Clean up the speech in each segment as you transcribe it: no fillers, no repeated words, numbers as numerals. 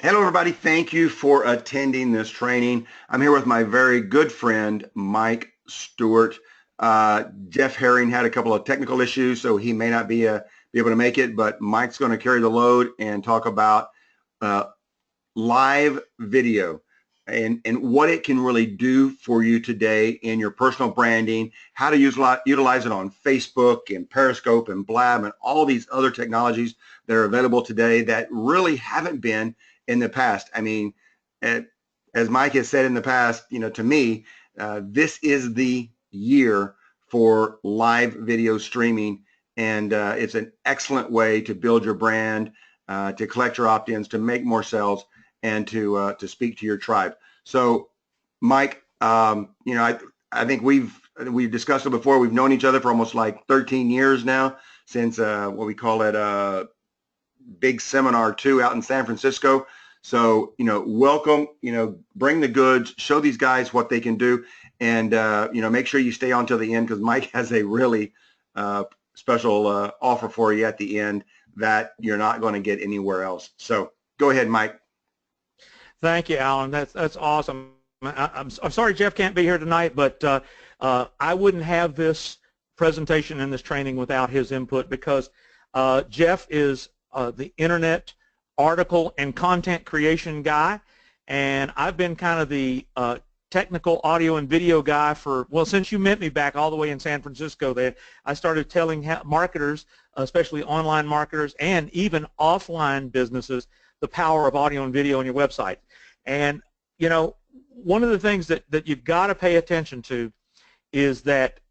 Hello, everybody. Thank you for attending this training. I'm here with my very good friend, Mike Stewart. Jeff Herring had a couple of technical issues, so he may not be able to make it, but Mike's going to carry the load and talk about uh, live video and what it can really do for you today in your personal branding, how to utilize it on Facebook and Periscope and Blab and all these other technologies that are available today that really haven't been in the past. I mean, as Mike has said in the past, to me, this is the year for live video streaming, and it's an excellent way to build your brand, to collect your opt-ins, to make more sales, and to speak to your tribe. So, Mike, I think we've discussed it before. We've known each other for almost like 13 years now, since what we call it Big Seminar 2 out in San Francisco. So, welcome, bring the goods, show these guys what they can do, and, make sure you stay on till the end because Mike has a really special offer for you at the end that you're not going to get anywhere else. So go ahead, Mike. Thank you, Alan. That's awesome. I'm sorry Jeff can't be here tonight, but I wouldn't have this presentation and this training without his input because Jeff is the internet article and content creation guy, and I've been kind of the technical audio and video guy for, well, since you met me back all the way in San Francisco. That I started telling marketers, especially online marketers and even offline businesses, the power of audio and video on your website. And, one of the things that you've got to pay attention to is that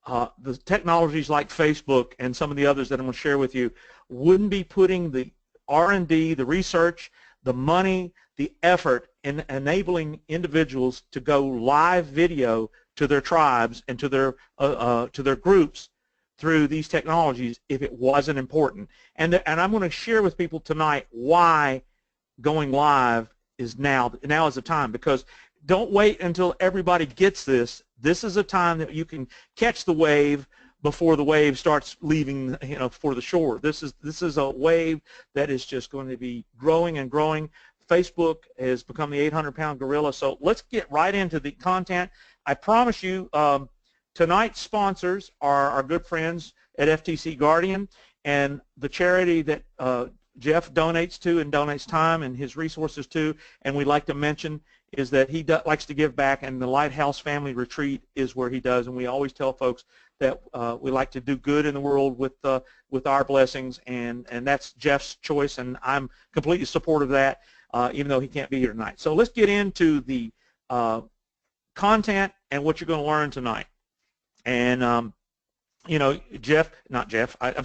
the technologies like Facebook and some of the others that I'm going to share with you wouldn't be putting the R&D, the research, the money, the effort in enabling individuals to go live video to their tribes and to their groups through these technologies if it wasn't important. And I'm going to share with people tonight why going live is now is the time, because don't wait until everybody gets this. This is a time that you can catch the wave before the wave starts leaving, for the shore. This is a wave that is just going to be growing and growing. Facebook has become the 800-pound gorilla. So let's get right into the content. I promise you, tonight's sponsors are our good friends at FTC Guardian and the charity that Jeff donates to and donates time and his resources to, and we'd like to mention is that he likes to give back, and the Lighthouse Family Retreat is where he does, and we always tell folks that we like to do good in the world with our blessings, and that's Jeff's choice, and I'm completely supportive of that, even though he can't be here tonight. So let's get into the content and what you're going to learn tonight. And I'm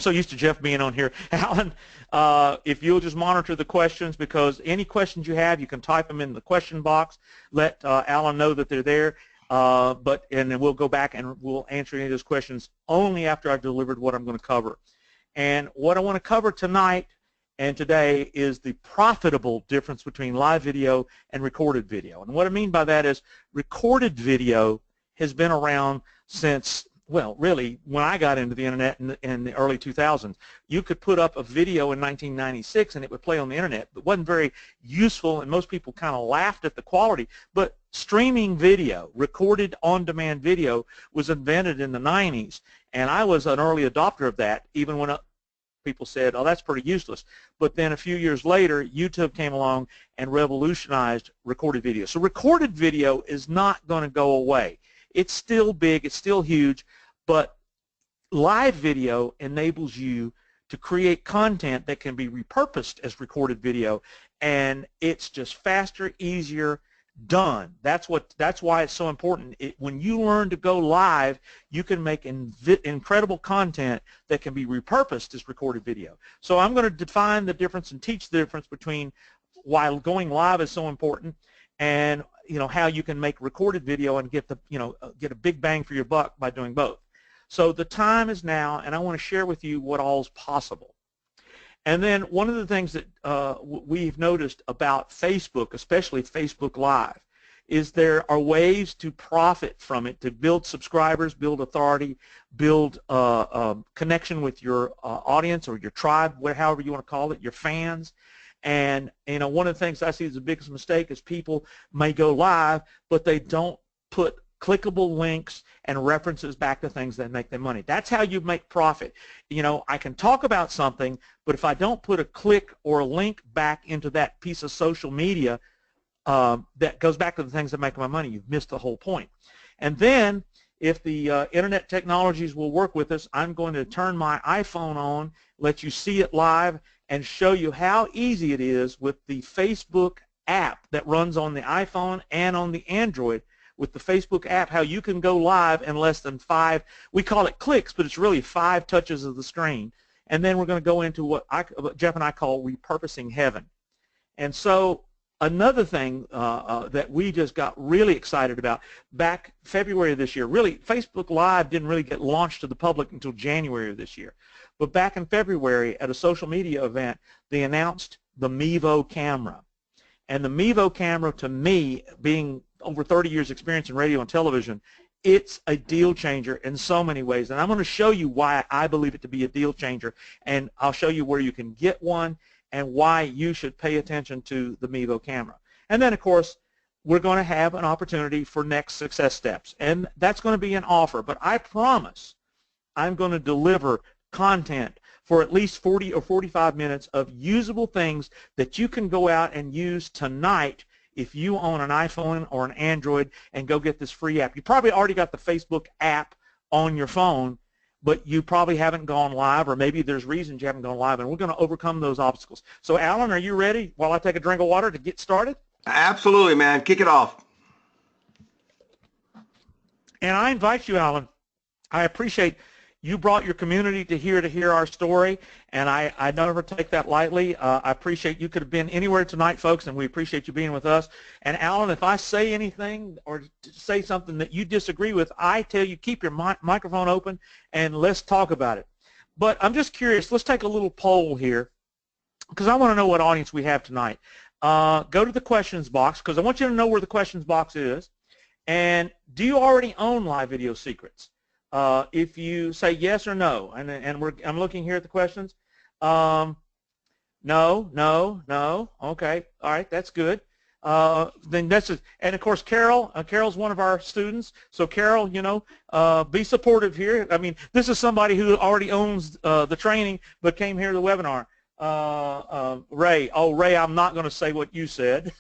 so used to Jeff being on here. Alan, if you'll just monitor the questions, because any questions you have, you can type them in the question box. Let Alan know that they're there. And then we'll go back and we'll answer any of those questions only after I've delivered what I'm going to cover. And what I want to cover tonight and today is the profitable difference between live video and recorded video. And what I mean by that is recorded video has been around since, well, really, when I got into the internet in the early 2000s, you could put up a video in 1996 and it would play on the internet. It wasn't very useful, and most people kind of laughed at the quality. But streaming video, recorded on-demand video, was invented in the 90s, and I was an early adopter of that, even when people said, oh, that's pretty useless. But then a few years later, YouTube came along and revolutionized recorded video. So recorded video is not going to go away. It's still big, it's still huge, but live video enables you to create content that can be repurposed as recorded video, and it's just faster, easier, done. That's why it's so important. When you learn to go live, you can make incredible content that can be repurposed as recorded video. So I'm going to define the difference and teach the difference between why going live is so important, and how you can make recorded video and get get a big bang for your buck by doing both. So the time is now, and I want to share with you what all is possible. And then one of the things that we've noticed about Facebook, especially Facebook Live, is there are ways to profit from it, to build subscribers, build authority, build connection with your audience or your tribe, however you want to call it, your fans. And one of the things I see as the biggest mistake is people may go live, but they don't put clickable links and references back to things that make them money. That's how you make profit. I can talk about something, but if I don't put a click or a link back into that piece of social media that goes back to the things that make my money, you've missed the whole point. And then if the internet technologies will work with us, I'm going to turn my iPhone on, let you see it live, and show you how easy it is with the Facebook app that runs on the iPhone and on the Android. With the Facebook app, how you can go live in less than 5, we call it clicks, but it's really 5 touches of the screen. And then we're going to go into what Jeff and I call repurposing heaven. And so another thing that we just got really excited about back February of this year, really Facebook Live didn't really get launched to the public until January of this year. But back in February at a social media event, they announced the Mevo camera. And the Mevo camera, to me, being over 30 years experience in radio and television, it's a deal changer in so many ways. And I'm going to show you why I believe it to be a deal changer, and I'll show you where you can get one and why you should pay attention to the Mevo camera. And then, of course, we're going to have an opportunity for next success steps, and that's going to be an offer. But I promise I'm going to deliver content for at least 40 or 45 minutes of usable things that you can go out and use tonight if you own an iPhone or an Android and go get this free app. You probably already got the Facebook app on your phone, but you probably haven't gone live, or maybe there's reasons you haven't gone live, and we're going to overcome those obstacles. So, Alan, are you ready while I take a drink of water to get started? Absolutely, man. Kick it off. And I invite you, Alan. I appreciate you brought your community to hear our story, and I never take that lightly. I appreciate you could have been anywhere tonight, folks, and we appreciate you being with us. And Alan, if I say anything or say something that you disagree with, I tell you keep your microphone open and let's talk about it. But I'm just curious. Let's take a little poll here because I want to know what audience we have tonight. Go to the questions box because I want you to know where the questions box is. And do you already own Live Video Secrets? If you say yes or no, and I'm looking here at the questions. No. Okay, all right, that's good. Then and of course Carol's one of our students. So Carol, be supportive here. I mean, this is somebody who already owns the training but came here to the webinar. Ray, Ray, I'm not going to say what you said,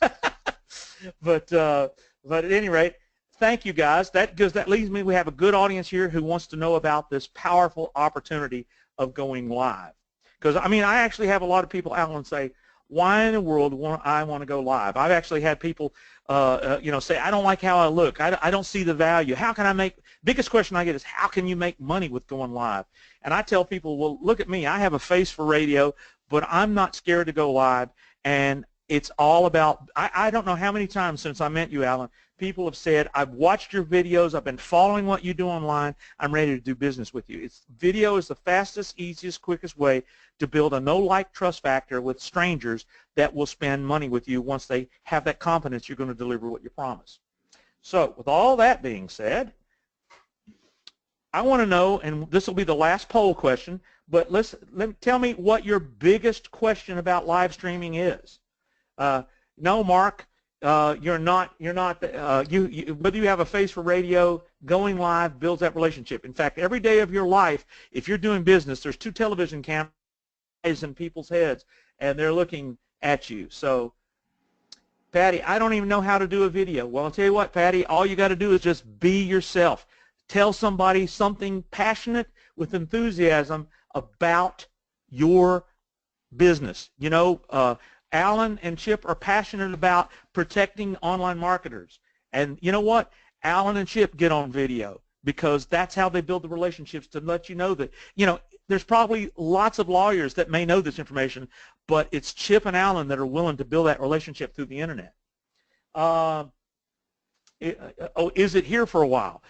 but at any rate. Thank you, guys. That leads me. We have a good audience here who wants to know about this powerful opportunity of going live. Because I mean, I actually have a lot of people, Alan, say, "Why in the world I want to go live?" I've actually had people, say, "I don't like how I look. I don't see the value. How can I make?" Biggest question I get is, "How can you make money with going live?" And I tell people, "Well, look at me. I have a face for radio, but I'm not scared to go live." And it's all about. I don't know how many times since I met you, Alan. People have said, I've watched your videos, I've been following what you do online, I'm ready to do business with you. Video is the fastest, easiest, quickest way to build a no-like trust factor with strangers that will spend money with you once they have that confidence you're going to deliver what you promise. So with all that being said, I want to know, and this will be the last poll question, but tell me what your biggest question about live streaming is. No, Mark. Whether you have a face for radio, going live builds that relationship. In fact, every day of your life, if you're doing business, there's 2 television cameras in people's heads, and they're looking at you. So, Patty, I don't even know how to do a video. Well, I'll tell you what, Patty, all you got to do is just be yourself. Tell somebody something passionate with enthusiasm about your business. Alan and Chip are passionate about protecting online marketers. And you know what? Alan and Chip get on video because that's how they build the relationships to let you know that, there's probably lots of lawyers that may know this information, but it's Chip and Alan that are willing to build that relationship through the internet. Is it here for a while?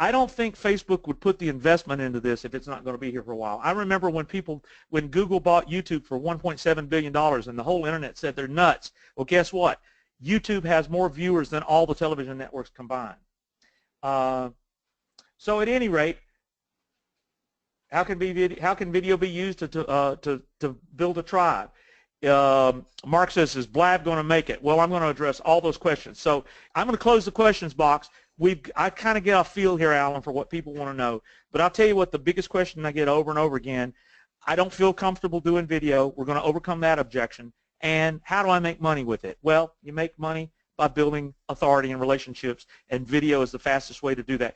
I don't think Facebook would put the investment into this if it's not going to be here for a while. I remember when Google bought YouTube for $1.7 billion and the whole internet said they're nuts. Well, guess what? YouTube has more viewers than all the television networks combined. So at any rate, how can video be used to build a tribe? Mark says, is Blab going to make it? Well, I'm going to address all those questions. So I'm going to close the questions box. I kind of get a feel here, Alan, for what people want to know. But I'll tell you what the biggest question I get over and over again, I don't feel comfortable doing video. We're going to overcome that objection. And how do I make money with it? Well, you make money by building authority and relationships, and video is the fastest way to do that.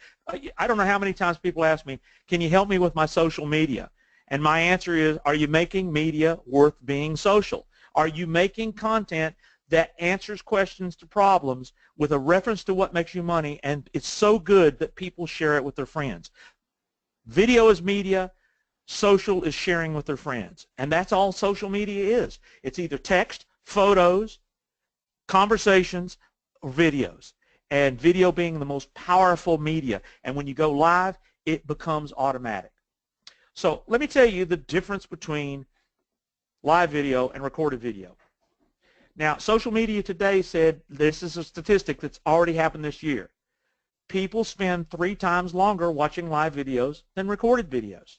I don't know how many times people ask me, can you help me with my social media? And my answer is, are you making media worth being social? Are you making content that answers questions to problems with a reference to what makes you money, and it's so good that people share it with their friends? Video is media. Social is sharing with their friends. And that's all social media is. It's either text, photos, conversations, or videos. And video being the most powerful media. And when you go live, it becomes automatic. So let me tell you the difference between live video and recorded video. Now, social media today said, this is a statistic that's already happened this year. People spend 3 times longer watching live videos than recorded videos.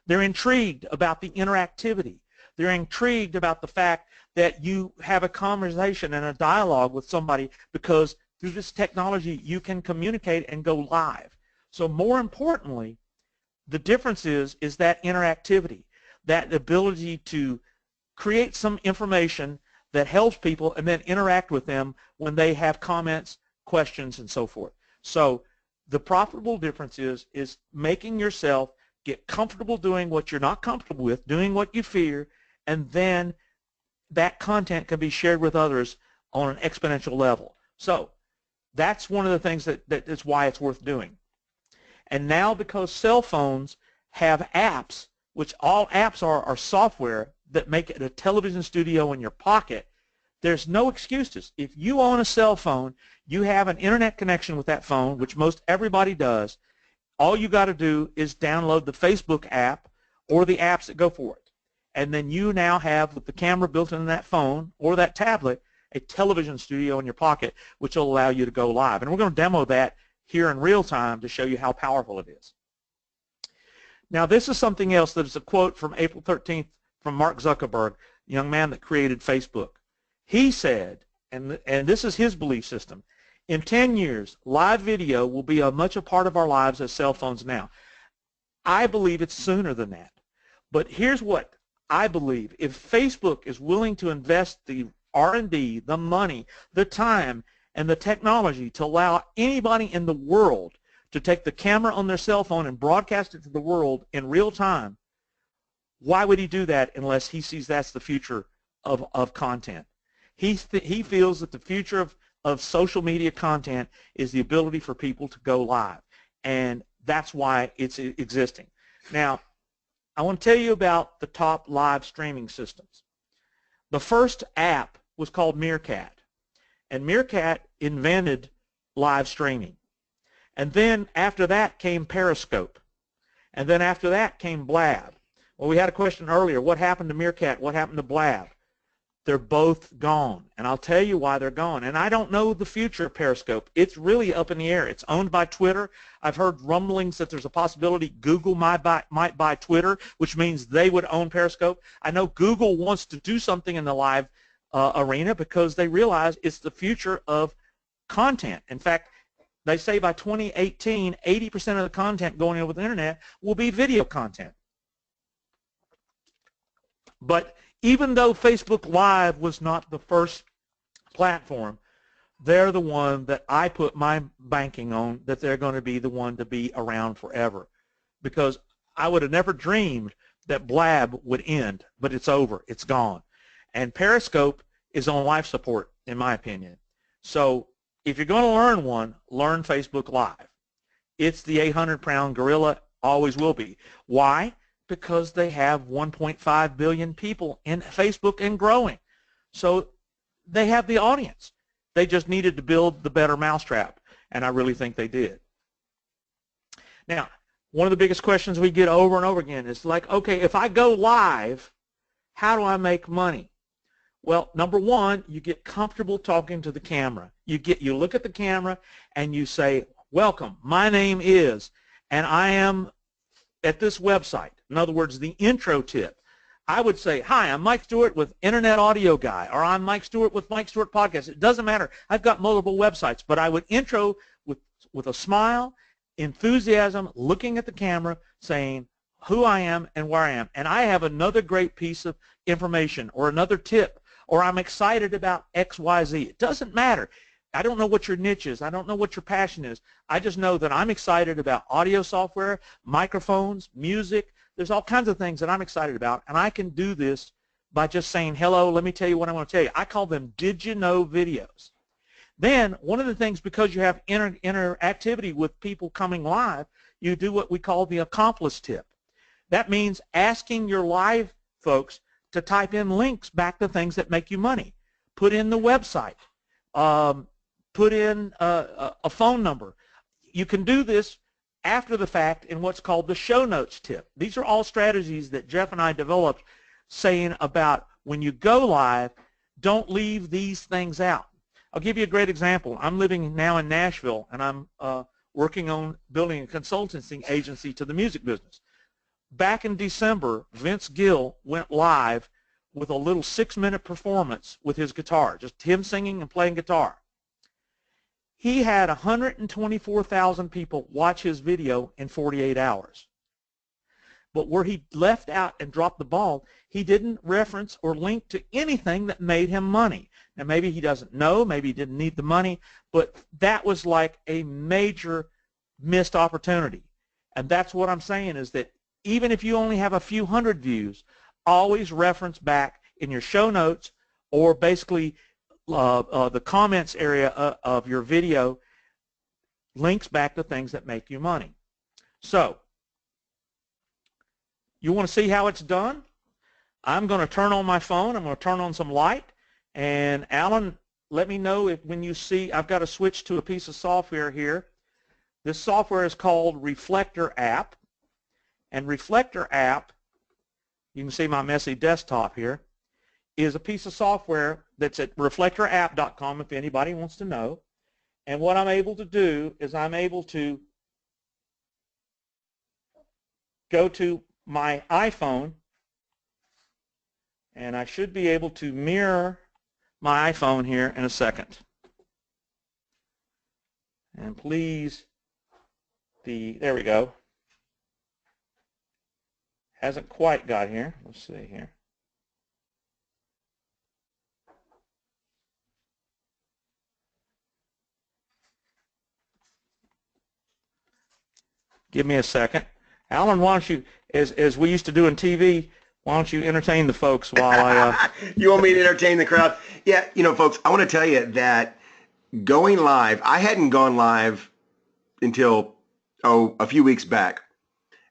They're intrigued about the interactivity. They're intrigued about the fact that you have a conversation and a dialogue with somebody, because through this technology you can communicate and go live. So more importantly, the difference is that interactivity, that ability to create some information that helps people and then interact with them when they have comments, questions, and so forth. So the profitable difference is making yourself get comfortable doing what you're not comfortable with, doing what you fear, and then that content can be shared with others on an exponential level. So that's one of the things that is why it's worth doing. And now, because cell phones have apps, which all apps are software that make it a television studio in your pocket, there's no excuses. If you own a cell phone, you have an internet connection with that phone, which most everybody does. All you got to do is download the Facebook app or the apps that go for it. And then you now have, with the camera built into that phone or that tablet, a television studio in your pocket, which will allow you to go live. And we're going to demo that here in real time to show you how powerful it is. Now, this is something else that is a quote from April 13th from Mark Zuckerberg, the young man that created Facebook. He said, and this is his belief system, in 10 years, live video will be as much a part of our lives as cell phones now. I believe it's sooner than that. But here's what I believe. If Facebook is willing to invest the R&D, the money, the time, and the technology to allow anybody in the world to take the camera on their cell phone and broadcast it to the world in real time, why would he do that unless he sees that's the future of content? He feels that the future of social media content is the ability for people to go live, and that's why it's existing. Now, I want to tell you about the top live streaming systems. The first app was called Meerkat, and Meerkat invented live streaming. And then after that came Periscope, and then after that came Blab. Well, we had a question earlier, what happened to Meerkat, what happened to Blab? They're both gone, and I'll tell you why they're gone. And I don't know the future of Periscope. It's really up in the air. It's owned by Twitter. I've heard rumblings that there's a possibility Google might buy Twitter, which means they would own Periscope. I know Google wants to do something in the live arena because they realize it's the future of content. In fact, they say by 2018, 80% of the content going over the internet will be video content. But even though Facebook Live was not the first platform, they're the one that I put my banking on, that they're going to be the one to be around forever. Because I would have never dreamed that Blab would end, but it's over. It's gone. And Periscope is on life support, in my opinion. So if you're going to learn one, learn Facebook Live. It's the 800-pound gorilla, always will be. Why? Because they have 1.5 billion people in Facebook and growing. So they have the audience. They just needed to build the better mousetrap, and I really think they did. Now, one of the biggest questions we get over and over again is like, okay, if I go live, how do I make money? Well, number one, you get comfortable talking to the camera. You look at the camera and you say, welcome, my name is, and I am at this website. In other words, the intro tip. I would say, hi, I'm Mike Stewart with Internet Audio Guy, or I'm Mike Stewart with Mike Stewart Podcast. It doesn't matter. I've got multiple websites, but I would intro with a smile, enthusiasm, looking at the camera, saying who I am and where I am. And I have another great piece of information or another tip, or I'm excited about X, Y, Z. It doesn't matter. I don't know what your niche is. I don't know what your passion is. I just know that I'm excited about audio software, microphones, music. There's all kinds of things that I'm excited about, and I can do this by just saying, hello, let me tell you what I want to tell you. I call them Did You Know videos. Then one of the things, because you have interactivity with people coming live, you do what we call the accomplice tip. That means asking your live folks to type in links back to things that make you money. Put in the website. Put in a phone number. You can do this after the fact in what's called the show notes tip. These are all strategies that Jeff and I developed, saying about when you go live, don't leave these things out. I'll give you a great example. I'm living now in Nashville, and I'm working on building a consultancy agency to the music business. Back in December, Vince Gill went live with a little 6-minute performance with his guitar, just him singing and playing guitar. He had 124,000 people watch his video in 48 hours. But where he left out and dropped the ball, he didn't reference or link to anything that made him money. Now, maybe he doesn't know, maybe he didn't need the money, but that was like a major missed opportunity. And that's what I'm saying, is that even if you only have a few hundred views, always reference back in your show notes, or basically the comments area of your video, links back to things that make you money. So you want to see how it's done? I'm going to turn on my phone. I'm going to turn on some light. And Alan, let me know if when you see, I've got to switch to a piece of software here. This software is called Reflector App. And Reflector App, you can see my messy desktop here, is a piece of software that's at reflectorapp.com if anybody wants to know. And what I'm able to do is I'm able to go to my iPhone, and I should be able to mirror my iPhone here in a second. And please, there we go. Hasn't quite got here. Let's see here. Give me a second. Alan, why don't you, as we used to do in TV, why don't you entertain the folks while I... You want me to entertain the crowd? Yeah, you know, folks, I want to tell you that going live, I hadn't gone live until, a few weeks back.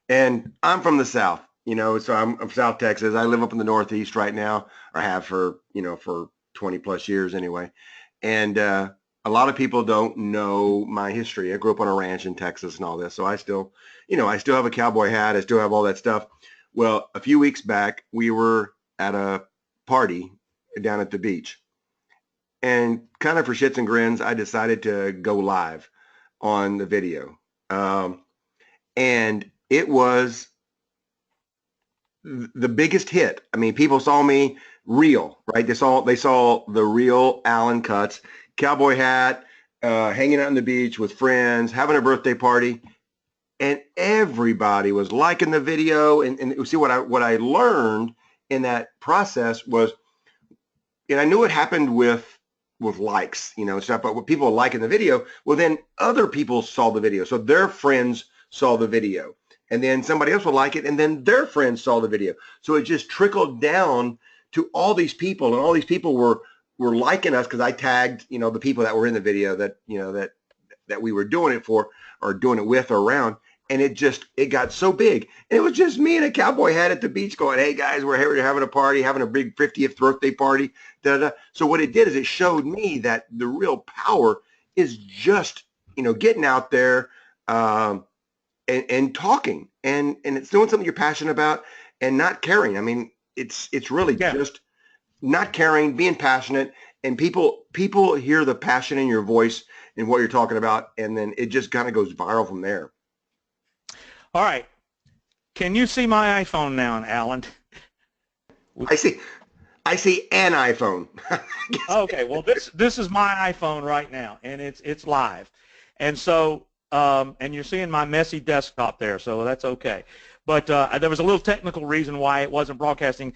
And I'm from the South, you know, so I'm from South Texas. I live up in the Northeast right now, or have for 20 plus years anyway. And a lot of people don't know my history. I grew up on a ranch in Texas and all this. So I still, I still have a cowboy hat. I still have all that stuff. Well, a few weeks back, we were at a party down at the beach. And kind of for shits and grins, I decided to go live on the video. And it was the biggest hit. I mean, people saw me real, right? They saw the real Alan Cutts, cowboy hat, hanging out on the beach with friends, having a birthday party. And everybody was liking the video. And see, what I learned in that process was, and I knew it happened with likes, stuff, but when people liking the video, well, then other people saw the video. So their friends saw the video. And then somebody else would like it, and then their friends saw the video. So it just trickled down to all these people, and all these people were liking us because I tagged, the people that were in the video that, that we were doing it for, or doing it with, or around. And it got so big. And it was just me in a cowboy hat at the beach going, hey guys, we're here having a party, having a big 50th birthday party. Da, da, da. So what it did is it showed me that the real power is just, getting out there and talking. And it's doing something you're passionate about and not caring. I mean, it's really just not caring, being passionate, and people hear the passion in your voice and what you're talking about. And then it just kind of goes viral from there. All right. Can you see my iPhone now, Alan? I see an iPhone. Okay, well this is my iPhone right now, and it's live, and so and you're seeing my messy desktop there, so that's okay. But there was a little technical reason why it wasn't broadcasting.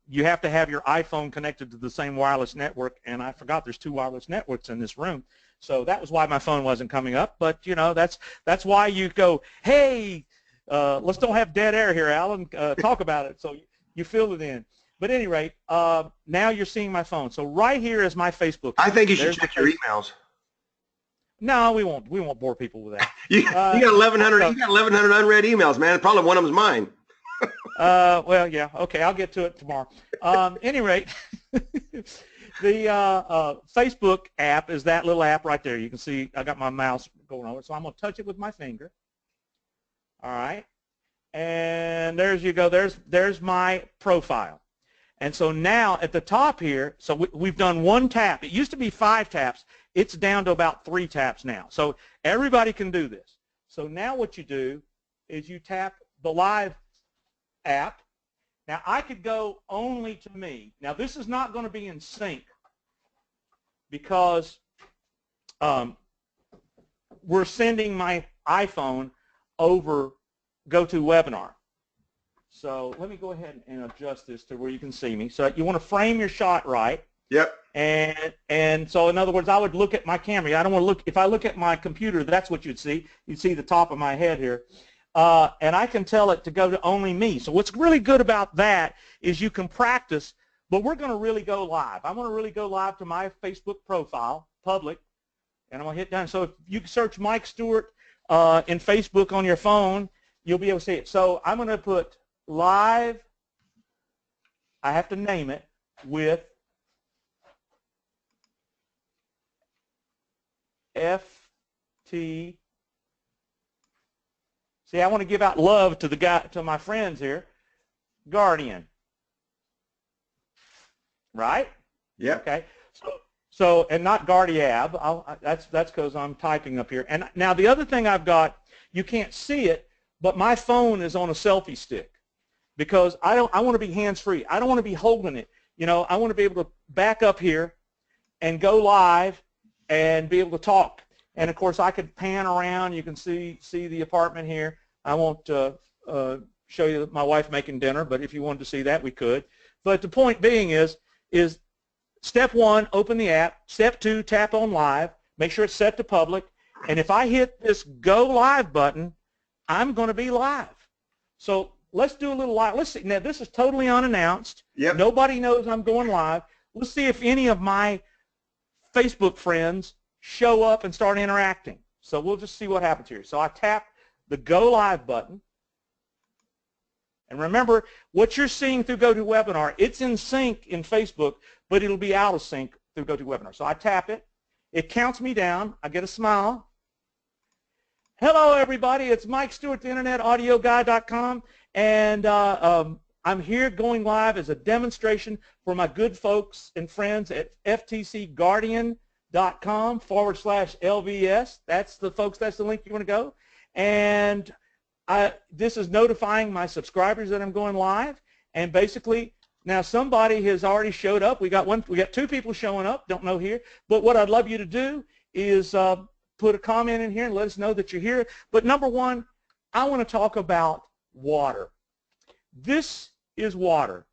You have to have your iPhone connected to the same wireless network, and I forgot there's 2 wireless networks in this room, so that was why my phone wasn't coming up. But you know, that's why you go, hey, let's don't have dead air here, Alan. Talk about it, so you fill it in. But at any rate, now you're seeing my phone. So right here is my Facebook. I think you should check your emails. No, we won't. We won't bore people with that. You got 1,100. You got 1,100 unread emails, man. Probably one of them's mine. Well, yeah. Okay, I'll get to it tomorrow. Any rate, the Facebook app is that little app right there. You can see I got my mouse going over it, so I'm going to touch it with my finger. All right, and there's you go. There's my profile. And so now at the top here, so we've done 1 tap. It used to be 5 taps. It's down to about 3 taps now. So everybody can do this. So now what you do is you tap the live app. Now I could go only to me. Now this is not going to be in sync because we're sending my iPhone over GoToWebinar. So let me go ahead and adjust this to where you can see me. So you want to frame your shot right. Yep. And so in other words, I would look at my camera. I don't want to look. If I look at my computer, that's what you'd see. You'd see the top of my head here. And I can tell it to go to only me. So what's really good about that is you can practice, but we're going to really go live. I'm going to really go live to my Facebook profile, public, and I'm going to hit done. So if you search Mike Stewart in Facebook on your phone, you'll be able to see it. So I'm going to put live, I have to name it, with FT. See, I want to give out love to to my friends here. Guardian. Right? Yeah. Okay. So and not Guardiab. That's because I'm typing up here. And now the other thing I've got, you can't see it, but my phone is on a selfie stick because I want to be hands-free. I don't want to be holding it. You know, I want to be able to back up here and go live and be able to talk. And of course, I could pan around. You can see the apartment here. I won't show you my wife making dinner, but if you wanted to see that, we could. But the point being is step 1, open the app. Step 2, tap on live. Make sure it's set to public. And if I hit this go live button, I'm going to be live. So let's do a little live. Let's see. Now, this is totally unannounced. Yep. Nobody knows I'm going live. Let's see if any of my Facebook friends show up and start interacting. So we'll just see what happens here. So I tap the Go Live button. And remember, what you're seeing through GoToWebinar, it's in sync in Facebook, but it'll be out of sync through GoToWebinar. So I tap it. It counts me down. I get a smile. Hello, everybody. It's Mike Stewart, the InternetAudioGuy.com, and I'm here going live as a demonstration for my good folks and friends at ftcguardian.com/LVS. That's the folks. That's the link you want to go. And this is notifying my subscribers that I'm going live. And basically, now somebody has already showed up. We got 2 people showing up. Don't know here. But what I'd love you to do is put a comment in here and let us know that you're here. But number 1, I want to talk about water. This is water.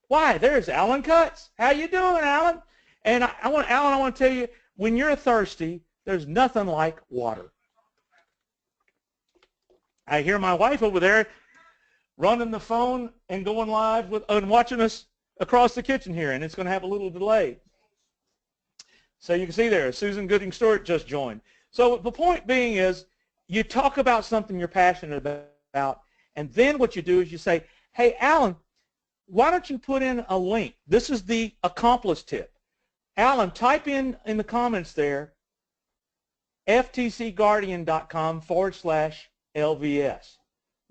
Why? There's Alan Cutts. How you doing, Alan? And I want to tell you, when you're thirsty, there's nothing like water. I hear my wife over there running the phone and going live and watching us across the kitchen here, and it's going to have a little delay. So you can see there, Susan Gooding Stewart just joined. So the point being is, you talk about something you're passionate about, and then what you do is you say, hey, Alan, why don't you put in a link? This is the accomplice tip. Alan, type in the comments there, ftcguardian.com/LVS.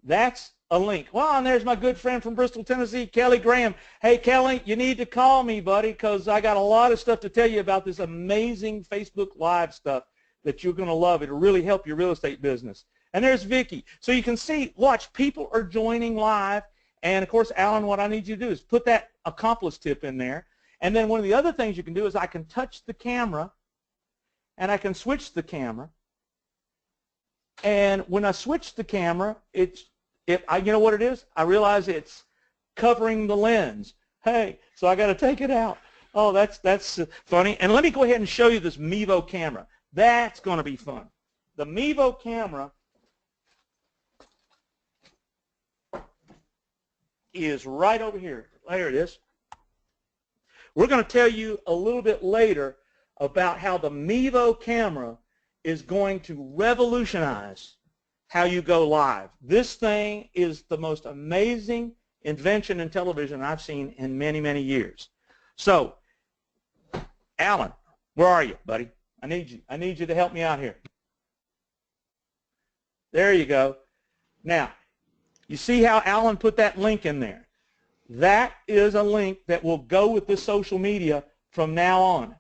That's a link. Well, and there's my good friend from Bristol, Tennessee, Kelly Graham. Hey, Kelly, you need to call me, buddy, because I got a lot of stuff to tell you about this amazing Facebook Live stuff that you're going to love. It'll really help your real estate business. And there's Vicki. So you can see, watch, people are joining live, And, of course, Alan, what I need you to do is put that accomplice tip in there. And then one of the other things you can do is I can touch the camera, and I can switch the camera. And when I switch the camera, you know what it is? I realize it's covering the lens. Hey, so I got to take it out. Oh, that's funny. And let me go ahead and show you this Mevo camera. That's going to be fun. The Mevo camera is right over here. There it is. We're going to tell you a little bit later about how the Mevo camera is going to revolutionize how you go live. This thing is the most amazing invention in television I've seen in many, many years. So, Alan, where are you, buddy? I need you to help me out here. There you go. Now, you see how Alan put that link in there? That is a link that will go with this social media from now on.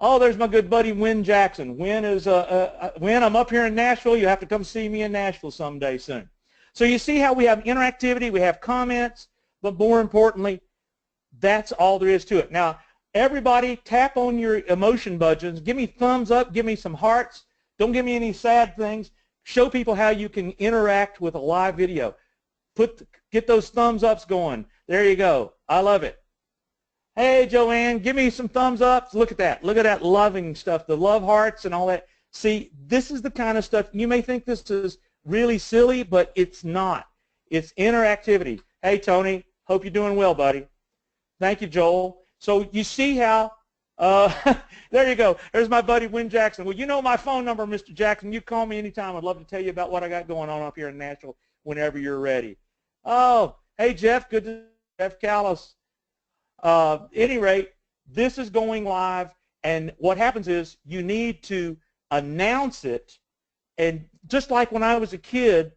Oh, there's my good buddy Win Jackson. Win, I'm up here in Nashville. You have to come see me in Nashville someday soon. So you see how we have interactivity, we have comments, but more importantly, that's all there is to it. Now, everybody tap on your emotion buttons. Give me thumbs up. Give me some hearts. Don't give me any sad things. Show people how you can interact with a live video. Get those thumbs ups going. There you go. I love it. Hey, Joanne, give me some thumbs up. Look at that. Look at that loving stuff, the love hearts and all that. See, this is the kind of stuff, you may think this is really silly, but it's not. It's interactivity. Hey, Tony, hope you're doing well, buddy. Thank you, Joel. So you see how, there you go. There's my buddy Win Jackson. Well, you know my phone number, Mr. Jackson. You call me anytime. I'd love to tell you about what I got going on up here in Nashville whenever you're ready. Oh, hey, Jeff. Good to Jeff Callis. Any rate, this is going live, and what happens is you need to announce it, and just like when I was a kid,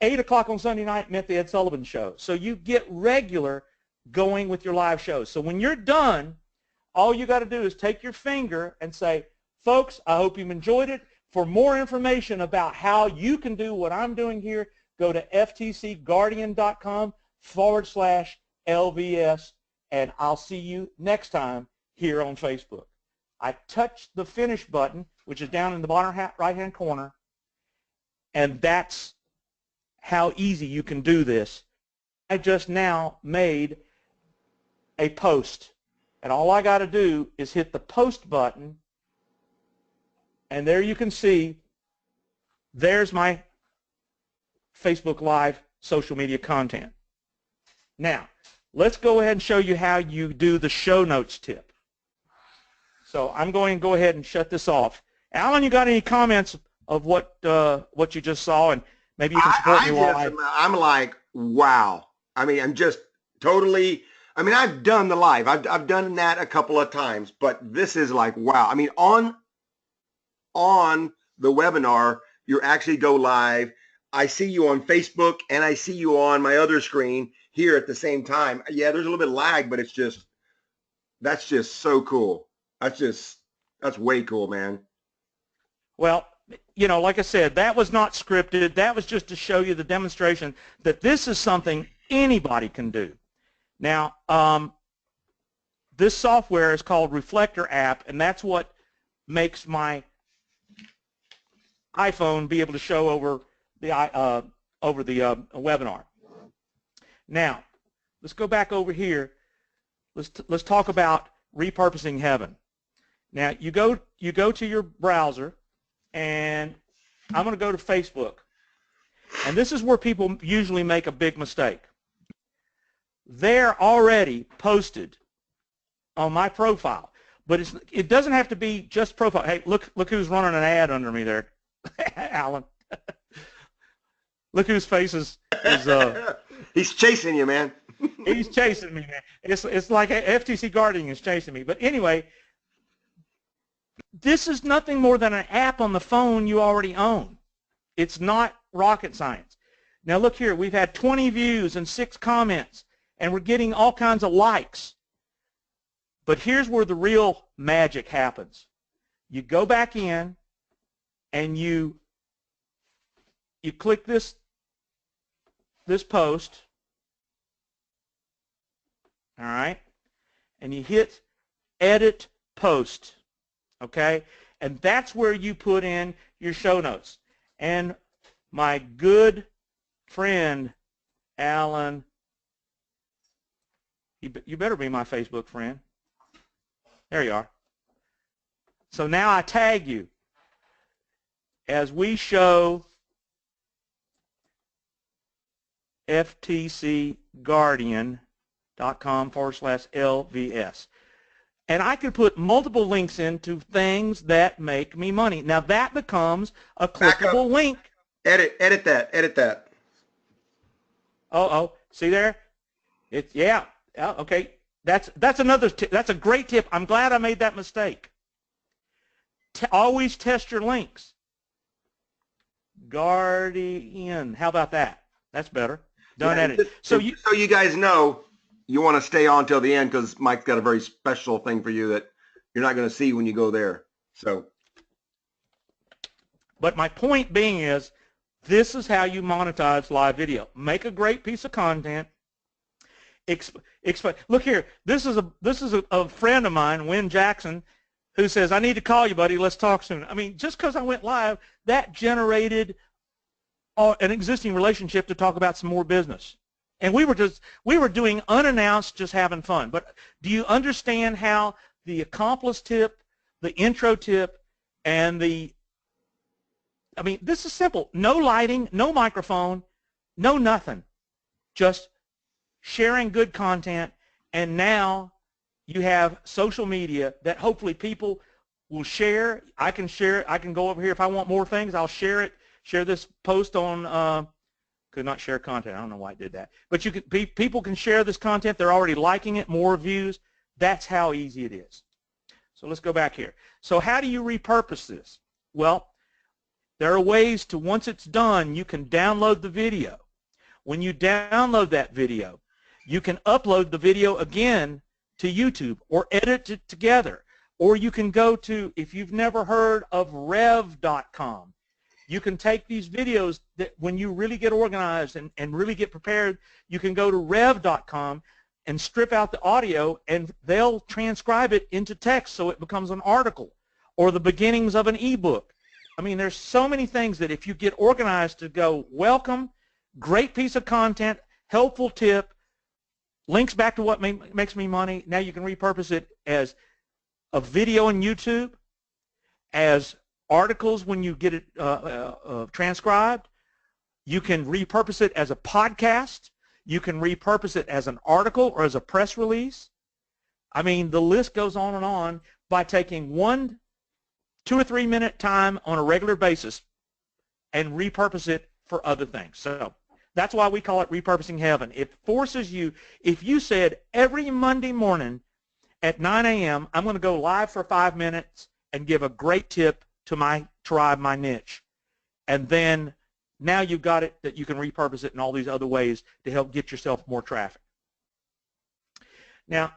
8 o'clock on Sunday night meant the Ed Sullivan Show. So you get regular going with your live shows. So when you're done, all you got to do is take your finger and say, folks, I hope you've enjoyed it. For more information about how you can do what I'm doing here, go to ftcguardian.com/LVS, and I'll see you next time here on Facebook. I touched the finish button, which is down in the bottom right-hand corner, and that's how easy you can do this. I just now made a post, and all I got to do is hit the post button, and there you can see there's my Facebook Live social media content. Now, let's go ahead and show you how you do the show notes tip. So I'm going to go ahead and shut this off. Alan, you got any comments of what you just saw, and maybe you can support me while I'm like, wow. I mean, I'm just totally. I mean, I've done the live. I've done that a couple of times, but this is like, wow. I mean, on the webinar, you actually go live. I see you on Facebook, and I see you on my other screen here at the same time. Yeah, there's a little bit of lag, but that's just so cool. That's way cool, man. Well, you know, like I said, that was not scripted. That was just to show you the demonstration that this is something anybody can do. Now, this software is called Reflector app, and that's what makes my iPhone be able to show over the webinar. Now, let's go back over here. Let's talk about repurposing heaven. Now, you go to your browser, and I'm going to go to Facebook. And this is where people usually make a big mistake. They're already posted on my profile, but it doesn't have to be just profile. Hey, look who's running an ad under me there, Alan. Look whose face is He's chasing you, man. He's chasing me, man. It's like FTC Guardian is chasing me. But anyway, this is nothing more than an app on the phone you already own. It's not rocket science. Now look here, we've had 20 views and 6 comments, and we're getting all kinds of likes. But here's where the real magic happens. You go back in, and you click this post, all right? And you hit edit post, okay? And that's where you put in your show notes. And my good friend, Alan, you better be my Facebook friend. There you are. So now I tag you as we show ftcguardian.com/LVS. And I could put multiple links into things that make me money. Now that becomes a clickable link. Edit that. Oh, see there? It's yeah. Okay. That's another tip. That's a great tip. I'm glad I made that mistake. Always test your links. Guardian. How about that? That's better. Done edit. So you guys know, you want to stay on till the end because Mike's got a very special thing for you that you're not going to see when you go there. So. But my point being is, this is how you monetize live video. Make a great piece of content. Look here. This is a friend of mine, Wynn Jackson, who says, "I need to call you, buddy. Let's talk soon." I mean, just because I went live, that generated an existing relationship to talk about some more business. And we were doing unannounced, just having fun. But do you understand how the accomplice tip, the intro tip, and I mean, this is simple. No lighting, no microphone, no nothing. Just sharing good content, and now you have social media that hopefully people will share. I can share it. I can go over here if I want more things. I'll share it. Share this post on could not share content. I don't know why I did that. But you can, people can share this content. They're already liking it, more views. That's how easy it is. So let's go back here. So how do you repurpose this? Well, there are ways to, once it's done, you can download the video. When you download that video, you can upload the video again to YouTube or edit it together. Or you can go to, if you've never heard of Rev.com, you can take these videos that when you really get organized and really get prepared, you can go to Rev.com and strip out the audio, and they'll transcribe it into text so it becomes an article or the beginnings of an ebook. I mean, there's so many things that if you get organized to go, welcome, great piece of content, helpful tip, links back to what makes me money, now you can repurpose it as a video on YouTube, as articles when you get it transcribed. You can repurpose it as a podcast. You can repurpose it as an article or as a press release. I mean, the list goes on and on by taking 1, 2 or 3 minute time on a regular basis and repurpose it for other things. So that's why we call it repurposing heaven. It forces you, if you said every Monday morning at 9 a.m., I'm going to go live for 5 minutes and give a great tip to my tribe, my niche, and then now you've got it that you can repurpose it in all these other ways to help get yourself more traffic. Now,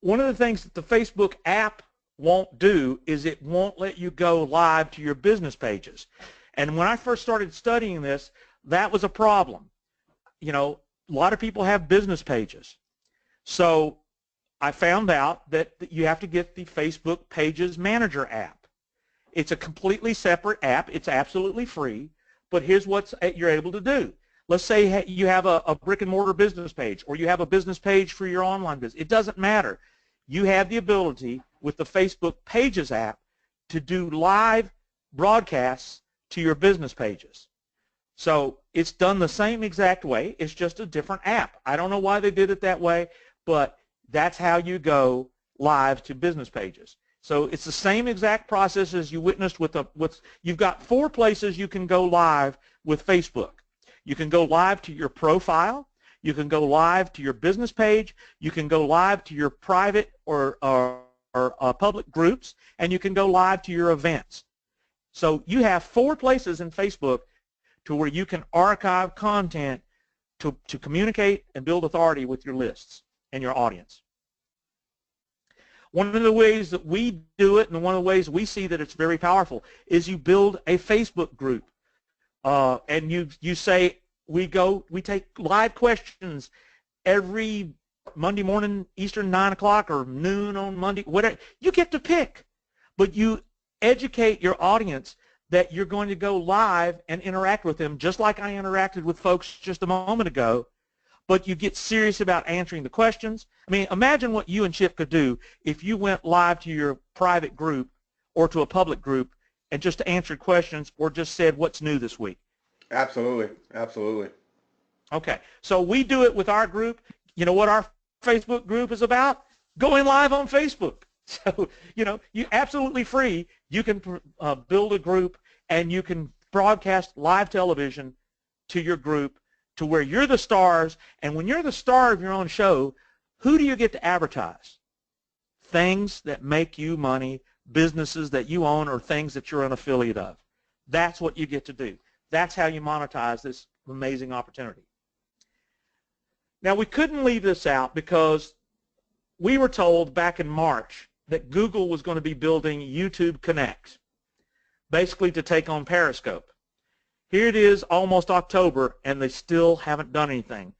one of the things that the Facebook app won't do is it won't let you go live to your business pages. And when I first started studying this, that was a problem. You know, a lot of people have business pages. So I found out that you have to get the Facebook Pages Manager app. It's a completely separate app. It's absolutely free. But here's what you're able to do. Let's say you have a brick-and-mortar business page, or you have a business page for your online business. It doesn't matter. You have the ability with the Facebook Pages app to do live broadcasts to your business pages. So it's done the same exact way. It's just a different app. I don't know why they did it that way, but that's how you go live to business pages. So it's the same exact process as you witnessed with you've got 4 places you can go live with Facebook. You can go live to your profile. You can go live to your business page. You can go live to your private or public groups, and you can go live to your events. So you have 4 places in Facebook to where you can archive content to communicate and build authority with your lists and your audience. One of the ways that we do it, and one of the ways we see that it's very powerful, is you build a Facebook group, and you say we take live questions every Monday morning Eastern 9 o'clock or noon on Monday, whatever. You get to pick, but you educate your audience that you're going to go live and interact with them just like I interacted with folks just a moment ago, but you get serious about answering the questions. I mean, imagine what you and Chip could do if you went live to your private group or to a public group and just answered questions or just said what's new this week. Absolutely, absolutely. Okay, so we do it with our group. You know what our Facebook group is about? Going live on Facebook. So, you know, you absolutely free. You can build a group and you can broadcast live television to your group to where you're the stars. And when you're the star of your own show, who do you get to advertise? Things that make you money, businesses that you own, or things that you're an affiliate of. That's what you get to do. That's how you monetize this amazing opportunity. Now, we couldn't leave this out because we were told back in March that Google was going to be building YouTube Connect, basically to take on Periscope. Here it is, almost October, and they still haven't done anything.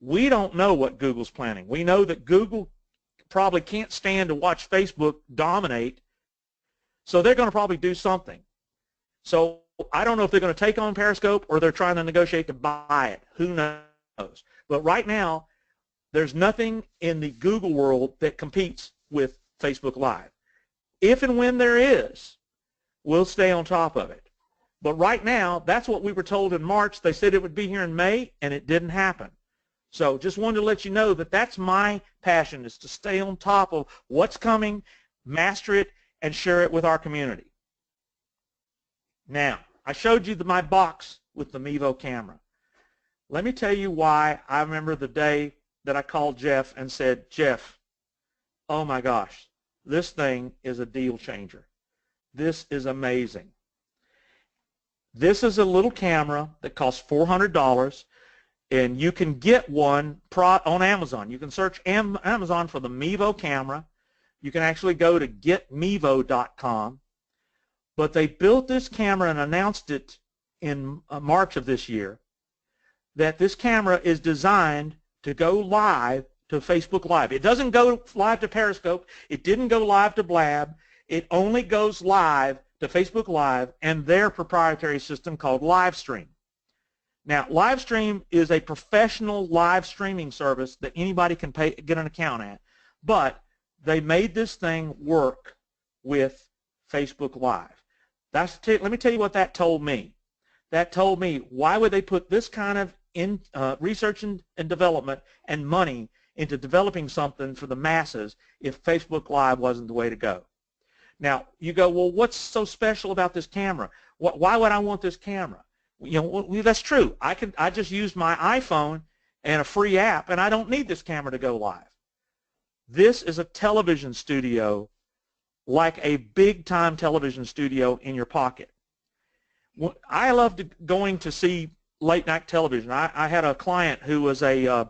We don't know what Google's planning. We know that Google probably can't stand to watch Facebook dominate, so they're going to probably do something. So I don't know if they're going to take on Periscope or they're trying to negotiate to buy it. Who knows? But right now, there's nothing in the Google world that competes with Facebook Live. If and when there is, we'll stay on top of it. But right now, that's what we were told in March. They said it would be here in May, and it didn't happen. So just wanted to let you know that that's my passion, is to stay on top of what's coming, master it, and share it with our community. Now, I showed you my box with the Mevo camera. Let me tell you why I remember the day that I called Jeff and said, Jeff, oh my gosh, this thing is a deal changer. This is amazing. This is a little camera that costs $400, and you can get one on Amazon. You can search Amazon for the Mevo camera. You can actually go to getmevo.com. But they built this camera and announced it in March of this year, that this camera is designed to go live to Facebook Live. It doesn't go live to Periscope. It didn't go live to Blab. It only goes live to Facebook Live and their proprietary system called Livestream. Now, Livestream is a professional live streaming service that anybody can get an account at, but they made this thing work with Facebook Live. Let me tell you what that told me. That told me, why would they put this kind of research and development and money into developing something for the masses if Facebook Live wasn't the way to go? Now, you go, well, what's so special about this camera? Why would I want this camera? You know, well, that's true. I just use my iPhone and a free app, and I don't need this camera to go live. This is a television studio, like a big-time television studio in your pocket. I loved going to see late-night television. I had a client who was a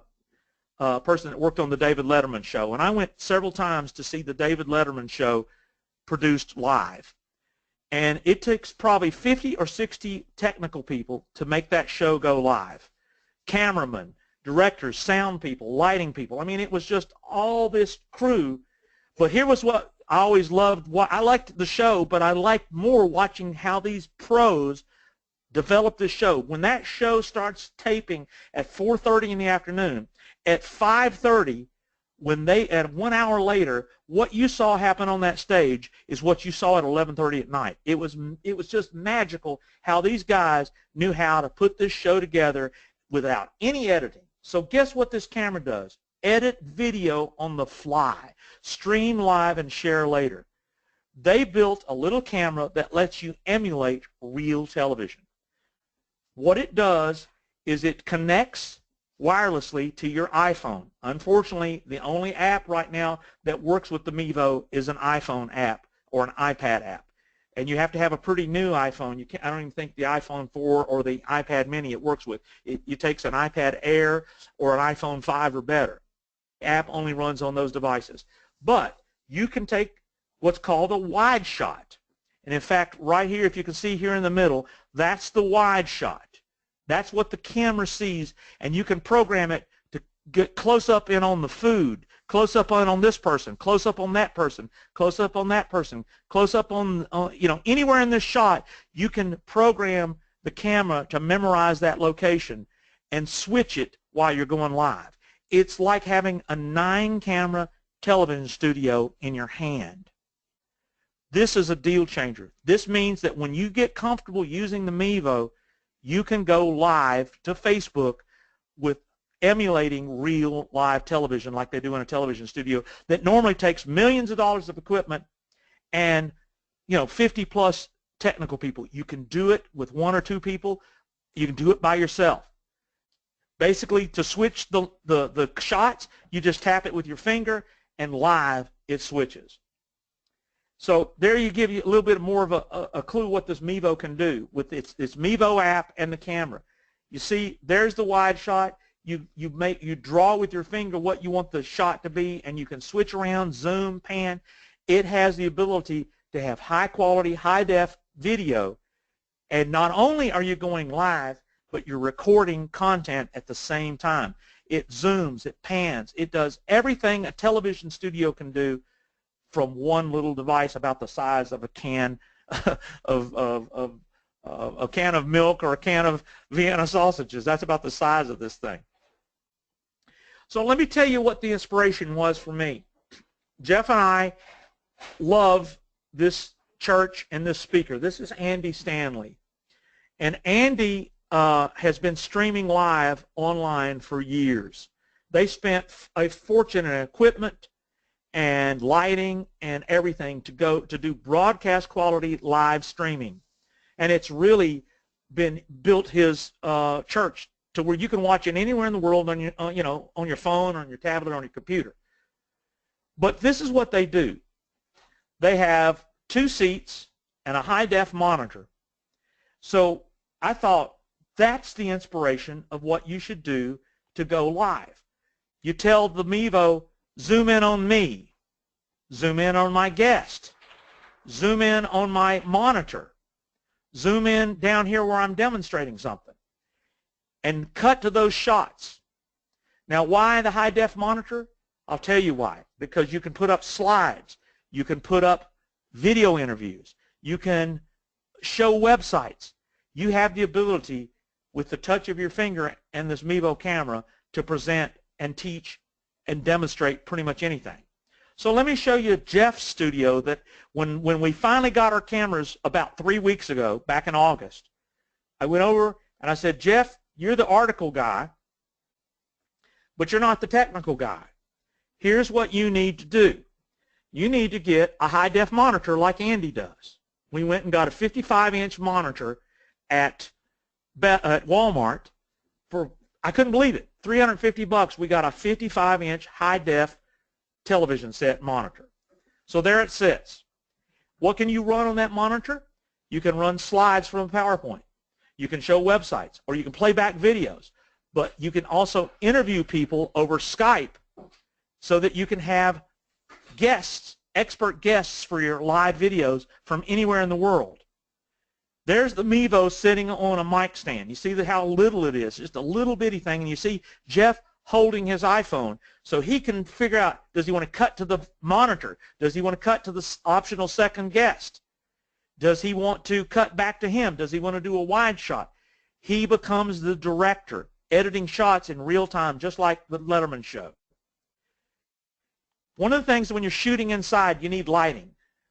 person that worked on the David Letterman show, and I went several times to see the David Letterman show produced live. And it takes probably 50 or 60 technical people to make that show go live. Cameramen, directors, sound people, lighting people. I mean, it was just all this crew. But here was what I always loved. I liked the show, but I liked more watching how these pros develop this show. When that show starts taping at 4:30 in the afternoon, at 5:30, at 1 hour later, what you saw happen on that stage is what you saw at 11:30 at night. It was just magical how these guys knew how to put this show together without any editing. So guess what this camera does? Edit video on the fly, stream live, and share later. They built a little camera that lets you emulate real television. What it does is it connects wirelessly to your iPhone. Unfortunately, the only app right now that works with the Mevo is an iPhone app or an iPad app. And you have to have a pretty new iPhone. I don't even think the iPhone 4 or the iPad mini it works with. It takes an iPad Air or an iPhone 5 or better. The app only runs on those devices. But you can take what's called a wide shot. And in fact, right here, if you can see here in the middle, that's the wide shot. That's what the camera sees, and you can program it get close up in on the food, close up on this person, close up on that person, close up on that person, close up on you know, anywhere in this shot, you can program the camera to memorize that location and switch it while you're going live. It's like having a 9-camera television studio in your hand. This is a deal changer. This means that when you get comfortable using the Mevo, you can go live to Facebook with emulating real live television like they do in a television studio that normally takes millions of dollars of equipment and, you know, 50+ technical people. You can do it with 1 or 2 people. You can do it by yourself. Basically, to switch the shots, you just tap it with your finger, and live it switches. So there you give you a little bit more of a clue what this Mevo can do with its Mevo app and the camera. You see, there's the wide shot. You draw with your finger what you want the shot to be, and you can switch around, zoom, pan. It has the ability to have high quality, high def video, and not only are you going live, but you're recording content at the same time. It zooms, it pans, it does everything a television studio can do from one little device about the size of a can of a can of milk or a can of Vienna sausages. That's about the size of this thing. So let me tell you what the inspiration was for me. Jeff and I love this church and this speaker. This is Andy Stanley. And Andy has been streaming live online for years. They spent a fortune in equipment and lighting and everything to do broadcast quality live streaming. And it's really been built his church to where you can watch it anywhere in the world on your, you know, on your phone, on your tablet, on your computer. But this is what they do. They have 2 seats and a high-def monitor. So I thought that's the inspiration of what you should do to go live. You tell the Mevo, zoom in on me, zoom in on my guest, zoom in on my monitor, zoom in down here where I'm demonstrating something, and cut to those shots. Now, why the high-def monitor? I'll tell you why. Because you can put up slides. You can put up video interviews. You can show websites. You have the ability, with the touch of your finger and this Mevo camera, to present and teach and demonstrate pretty much anything. So let me show you Jeff's studio that when we finally got our cameras about 3 weeks ago, back in August, I went over and I said, Jeff, you're the article guy, but you're not the technical guy. Here's what you need to do. You need to get a high-def monitor like Andy does. We went and got a 55-inch monitor at Walmart for, I couldn't believe it, $350. We got a 55-inch high-def television set monitor. So there it sits. What can you run on that monitor? You can run slides from PowerPoint. You can show websites, or you can play back videos. But you can also interview people over Skype so that you can have guests, expert guests for your live videos from anywhere in the world. There's the Mevo sitting on a mic stand. You see how little it is, just a little bitty thing. And you see Jeff holding his iPhone so he can figure out, does he want to cut to the monitor? Does he want to cut to the optional second guest? Does he want to cut back to him? Does he want to do a wide shot? He becomes the director, editing shots in real time, just like the Letterman show. One of the things when you're shooting inside, you need lighting.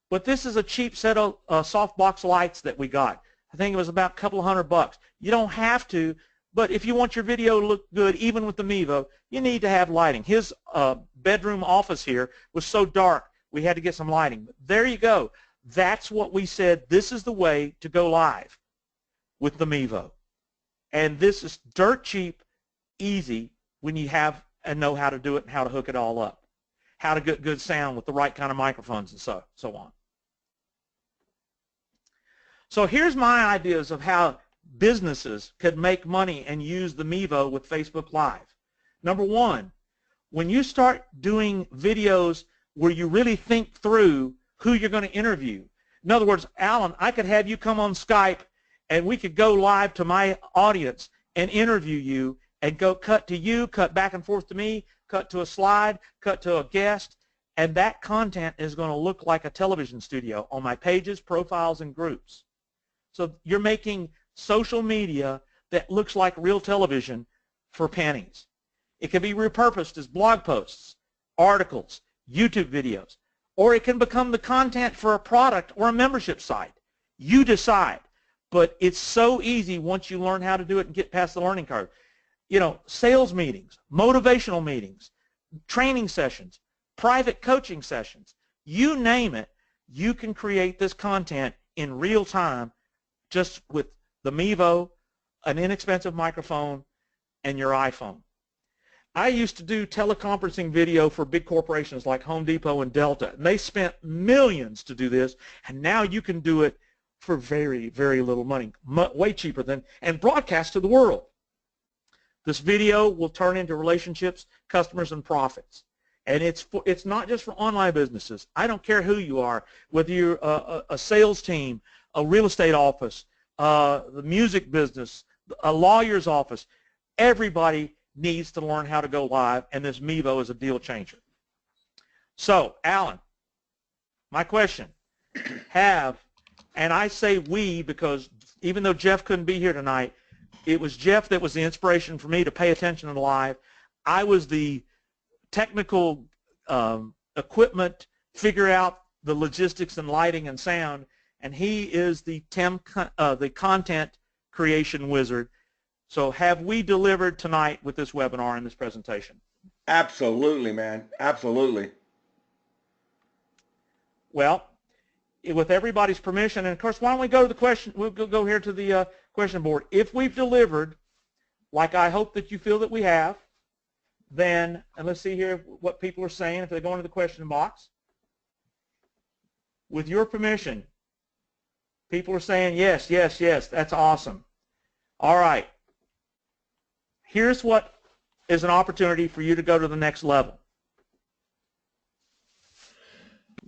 But this is a cheap set of softbox lights that we got. I think it was about a couple of $100. You don't have to, but if you want your video to look good, even with the Mevo, you need to have lighting. His bedroom office here was so dark, we had to get some lighting. But there you go. That's what we said. This is the way to go live with the Mevo. And this is dirt cheap, easy, when you have and know how to do it and how to hook it all up. How to get good sound with the right kind of microphones and so on. So here's my ideas of how businesses could make money and use the Mevo with Facebook Live. Number one, when you start doing videos where you really think through who you're going to interview. In other words, Alan, I could have you come on Skype and we could go live to my audience and interview you and go cut to you, cut back and forth to me, cut to a slide, cut to a guest, and that content is going to look like a television studio on my pages, profiles, and groups. So you're making social media that looks like real television for pennies. It can be repurposed as blog posts, articles, YouTube videos, or it can become the content for a product or a membership site. You decide. But it's so easy once you learn how to do it and get past the learning curve. You know, sales meetings, motivational meetings, training sessions, private coaching sessions, you name it, you can create this content in real time just with the Mevo, an inexpensive microphone, and your iPhone. I used to do teleconferencing video for big corporations like Home Depot and Delta, and they spent millions to do this, and now you can do it for very, very little money, way cheaper than, and broadcast to the world. This video will turn into relationships, customers, and profits. And it's not just for online businesses. I don't care who you are, whether you're a sales team, a real estate office, the music business, a lawyer's office. Everybody needs to learn how to go live, and this Mevo is a deal changer. So, Alan, my question, and I say we because even though Jeff couldn't be here tonight, it was Jeff that was the inspiration for me to pay attention to live. I was the technical equipment, figure out the logistics and lighting and sound, and he is the content creation wizard. So have we delivered tonight with this webinar and this presentation? Absolutely, man. Absolutely. Well, with everybody's permission, and of course, why don't we go to the question, we'll go here to the question board. If we've delivered, like I hope that you feel that we have, then, and let's see here what people are saying if they go into the question box. With your permission, people are saying yes, yes, yes, that's awesome. All right. Here's what is an opportunity for you to go to the next level.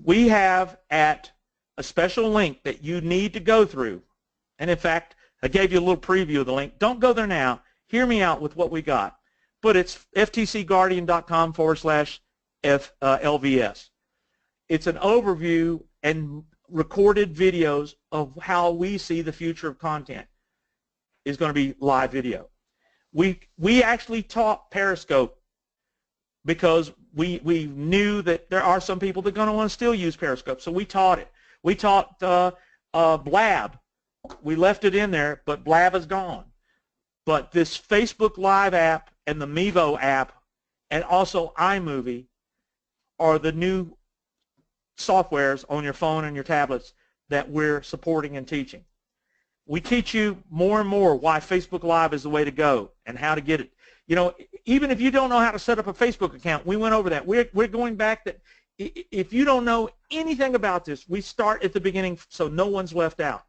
We have at a special link that you need to go through, and in fact, I gave you a little preview of the link. Don't go there now. Hear me out with what we got. But it's ftcguardian.com/LVS. It's an overview and recorded videos of how we see the future of content is going to be live video. We actually taught Periscope because we knew that there are some people that are going to want to still use Periscope, so we taught it. We taught Blab. We left it in there, but Blab is gone. But this Facebook Live app and the Mevo app and also iMovie are the new softwares on your phone and your tablets that we're supporting and teaching. We teach you more and more why Facebook Live is the way to go and how to get it. You know, even if you don't know how to set up a Facebook account, we went over that. We're going back that if you don't know anything about this, we start at the beginning so no one's left out.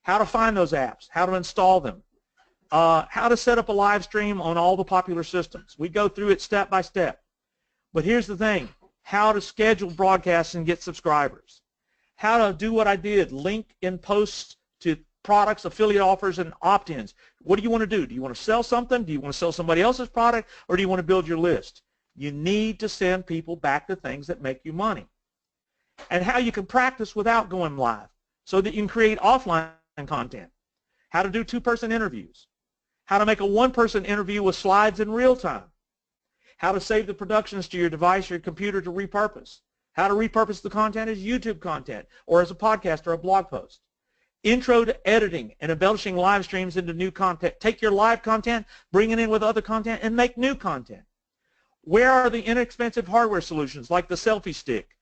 How to find those apps, how to install them, how to set up a live stream on all the popular systems. We go through it step by step. But here's the thing, how to schedule broadcasts and get subscribers, how to do what I did, link in posts to products, affiliate offers, and opt-ins. What do you want to do? Do you want to sell something? Do you want to sell somebody else's product? Or do you want to build your list? You need to send people back to things that make you money. And how you can practice without going live so that you can create offline content. How to do two-person interviews. How to make a one-person interview with slides in real time. How to save the productions to your device or your computer to repurpose. How to repurpose the content as YouTube content or as a podcast or a blog post. Intro to editing and embellishing live streams into new content. Take your live content, bring it in with other content, and make new content. Where are the inexpensive hardware solutions like the selfie stick?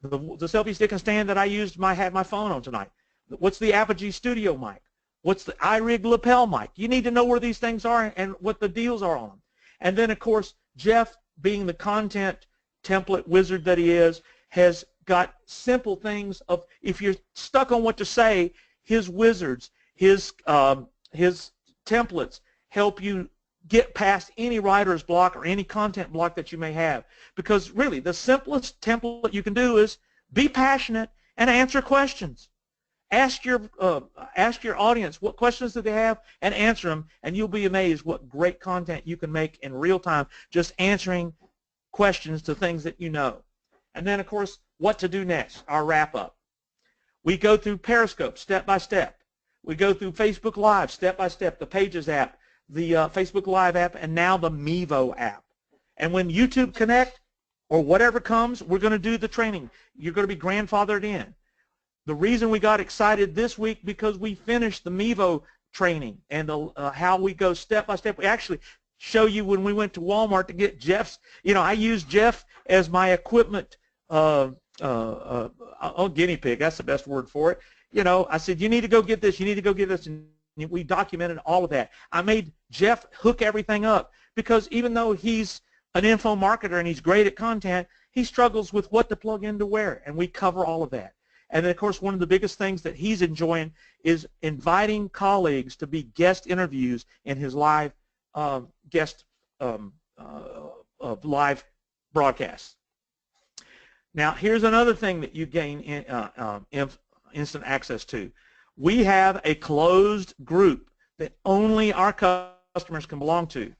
The selfie stick and stand that I used had my phone on tonight. What's the Apogee Studio mic? What's the iRig lapel mic? You need to know where these things are and what the deals are on them. And then, of course, Jeff, being the content template wizard that he is, has got simple things of, if you're stuck on what to say, his wizards, his templates help you get past any writer's block or any content block that you may have. Because really, the simplest template you can do is be passionate and answer questions. Ask your audience what questions do they have and answer them, and you'll be amazed what great content you can make in real time just answering questions to things that you know. And then, of course, what to do next, our wrap-up. We go through Periscope step by step. We go through Facebook Live step by step, the Pages app, the Facebook Live app, and now the Mevo app. And when YouTube Connect or whatever comes, we're going to do the training. You're going to be grandfathered in. The reason we got excited this week because we finished the Mevo training and how we go step by step. We actually show you when we went to Walmart to get Jeff's. I used Jeff as my equipment guinea pig. That's the best word for it. I said, you need to go get this. You need to go get this. And we documented all of that. I made Jeff hook everything up because even though he's an info marketer and he's great at content, he struggles with what to plug into where, and we cover all of that. And then, of course, one of the biggest things that he's enjoying is inviting colleagues to be guest interviews in his live live broadcasts. Now, here's another thing that you gain instant access to. We have a closed group that only our customers can belong to.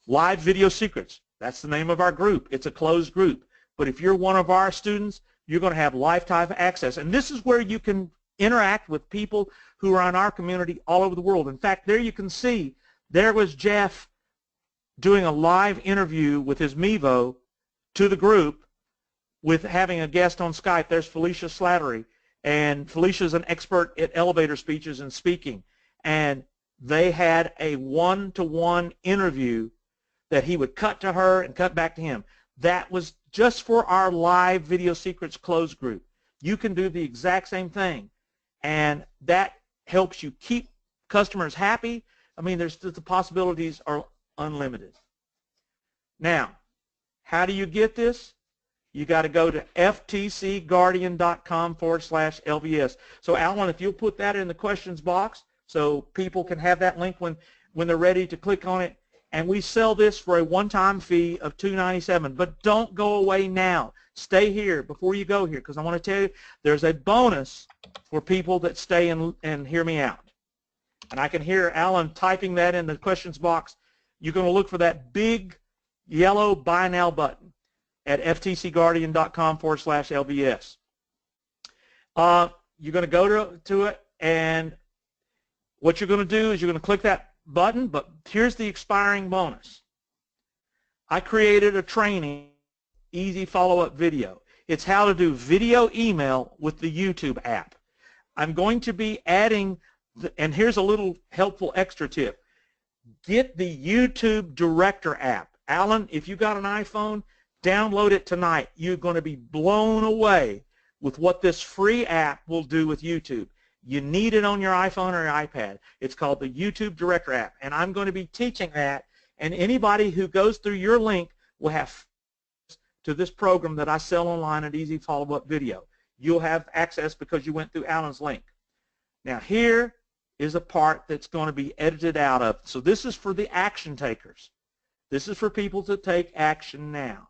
Live Video Secrets, that's the name of our group. It's a closed group. But if you're one of our students, you're going to have lifetime access. And this is where you can interact with people who are in our community all over the world. In fact, there you can see, there was Jeff doing a live interview with his Mevo to the group with having a guest on Skype. There's Felicia Slattery. And Felicia's an expert at elevator speeches and speaking. And they had a one-to-one interview that he would cut to her and cut back to him. That was just for our Live Video Secrets closed group. You can do the exact same thing, and that helps you keep customers happy. I mean, the possibilities are unlimited. Now, how do you get this? You got to go to ftcguardian.com/LVS. So, Alan, if you'll put that in the questions box so people can have that link when they're ready to click on it. And we sell this for a one-time fee of $297. But don't go away now. Stay here before you go here, because I want to tell you there's a bonus for people that stay and hear me out. And I can hear Alan typing that in the questions box. You're going to look for that big yellow Buy Now button at ftcguardian.com/LVS. You're going to go to it, and what you're going to do is you're going to click that button, but here's the expiring bonus. I created a training, easy follow-up video. It's how to do video email with the YouTube app. I'm going to be adding, and here's a little helpful extra tip. Get the YouTube Director app. Alan, if you got an iPhone, download it tonight. You're going to be blown away with what this free app will do with YouTube. You need it on your iPhone or your iPad. It's called the YouTube Director app, and I'm going to be teaching that, and anybody who goes through your link will have to this program that I sell online at Easy Follow-Up Video. You'll have access because you went through Alan's link. Now, here is a part that's going to be edited out of. So this is for the action takers. This is for people to take action now.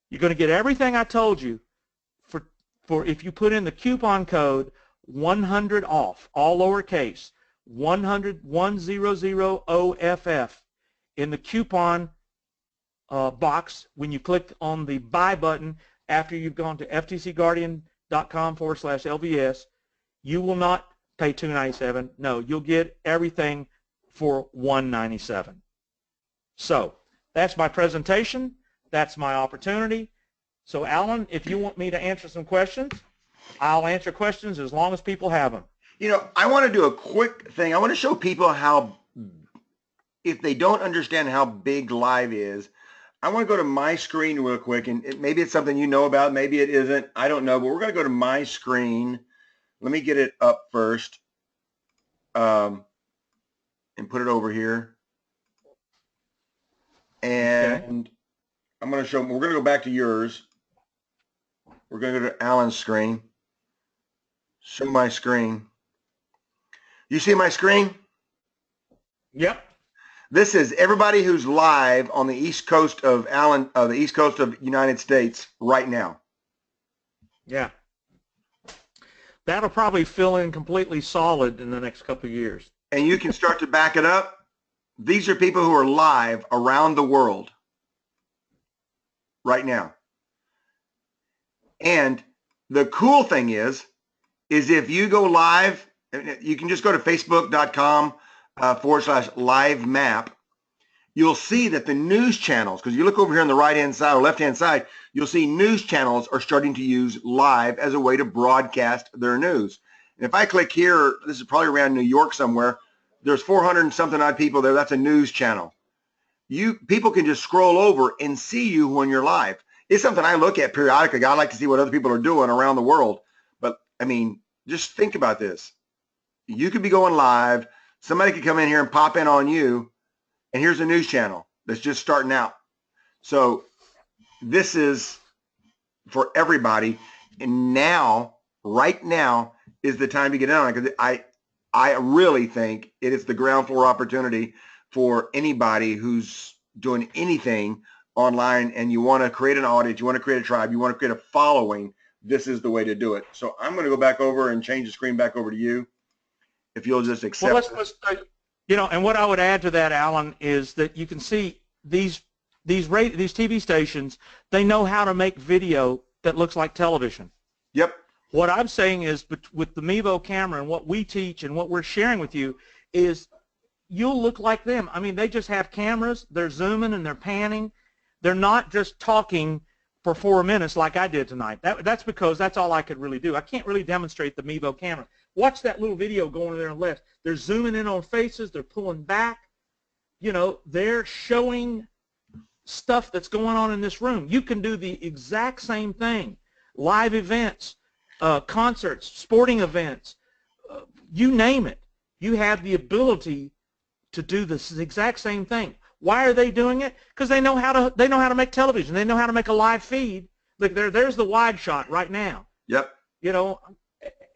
You're going to get everything I told you for if you put in the coupon code 100 off, all lowercase, 100 OFF in the coupon box when you click on the buy button after you've gone to ftcguardian.com/LVS. You will not pay $297. No, you'll get everything for $197. So that's my presentation. That's my opportunity. So, Alan, if you want me to answer some questions, I'll answer questions as long as people have them. I want to do a quick thing. I want to show people how, if they don't understand how big Live is, I want to go to my screen real quick, and maybe it's something you know about, maybe it isn't. I don't know, but we're going to go to my screen. Let me get it up first and put it over here. And okay. I'm going to show, we're going to go back to yours. We're going to go to Alan's screen. Show my screen. You see my screen? Yep. This is everybody who's live on the East Coast of the East Coast of United States right now. Yeah. that'll probably fill in completely solid in the next couple of years. And you can start to back it up. These are people who are live around the world right now. And the cool thing is if you go live, you can just go to facebook.com/live map. You'll see that the news channels, because you look over here on the right-hand side or left-hand side, you'll see news channels are starting to use live as a way to broadcast their news. And if I click here, this is probably around New York somewhere, there's 400 and something odd people there. That's a news channel. People can just scroll over and see you when you're live. It's something I look at periodically. I like to see what other people are doing around the world. But, I mean, just think about this. You could be going live. Somebody could come in here and pop in on you. And here's a news channel that's just starting out. So this is for everybody. And now, right now, is the time to get in on it, because I really think it is the ground floor opportunity for anybody who's doing anything online and you want to create an audience, you want to create a tribe, you want to create a following. This is the way to do it. So I'm going to go back over and change the screen back over to you. If you'll just accept. Well, let's and what I would add to that, Alan, is that you can see these TV stations, they know how to make video that looks like television. Yep. What I'm saying is, with the Mevo camera and what we teach and what we're sharing with you is you'll look like them. I mean, they just have cameras, they're zooming and they're panning. They're not just talking for 4 minutes like I did tonight. That's because that's all I could really do. I can't really demonstrate the Mevo camera. Watch that little video going there on the left. They're zooming in on faces. They're pulling back. They're showing stuff that's going on in this room. You can do the exact same thing. Live events, concerts, sporting events, you name it. You have the ability to do this exact same thing. Why are they doing it? Because they know how to make television. They know how to make a live feed. Look, there's the wide shot right now. Yep.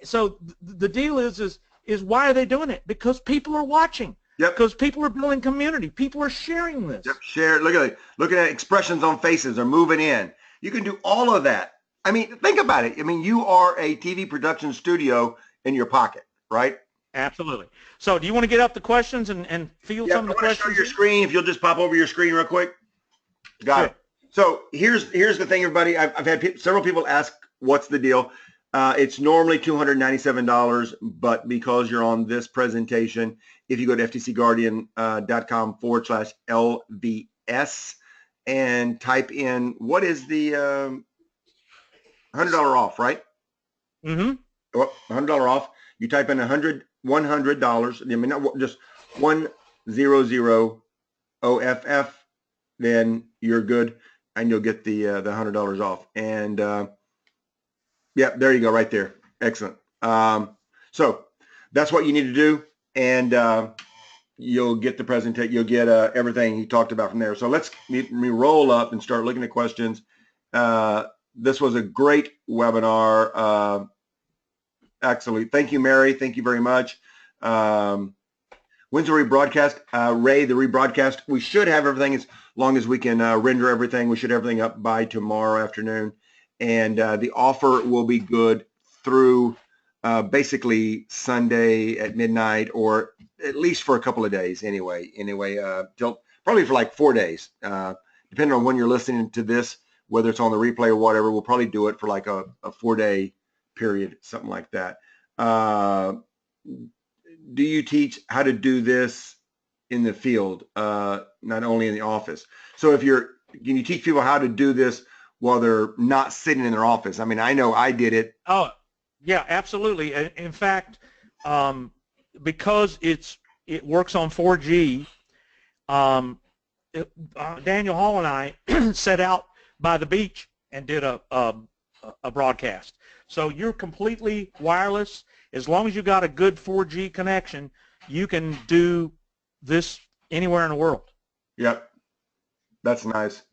So the deal is why are they doing it? Because people are watching. Yep. Because people are building community. People are sharing this. Yep. Share. Look at expressions on faces. They're moving in. You can do all of that. I mean, think about it. I mean, you are a TV production studio in your pocket, right? Absolutely. So do you want to get up the questions and field some of the questions? Show your screen. If you'll just pop over your screen real quick. Got it. So here's the thing, everybody. I've had several people ask, what's the deal? It's normally $297, but because you're on this presentation, if you go to ftcguardian.com/LVS and type in, what is the $100 off, right? Mm-hmm. Oh, $100 off. You type in $100. I mean, not just 100 OFF, then you're good, and you'll get the $100 off. And yeah, there you go, right there. Excellent. So that's what you need to do, and you'll get the presentation. You'll get everything he talked about from there. So let me roll up and start looking at questions. This was a great webinar. Excellent. Thank you, Mary. Thank you very much. When's the rebroadcast? Ray, the rebroadcast, we should have everything as long as we can render everything. We should have everything up by tomorrow afternoon. And the offer will be good through basically Sunday at midnight, or at least for a couple of days anyway. Till probably for like 4 days. Depending on when you're listening to this, whether it's on the replay or whatever, we'll probably do it for like a 4-day period, something like that. Do you teach how to do this in the field, not only in the office? So can you teach people how to do this while they're not sitting in their office? I mean, I know I did it. Oh, yeah, absolutely. In fact, because it works on 4G, Daniel Hall and I set out by the beach and did a broadcast. So you're completely wireless. As long as you got a good 4G connection, you can do this anywhere in the world. Yep, that's nice.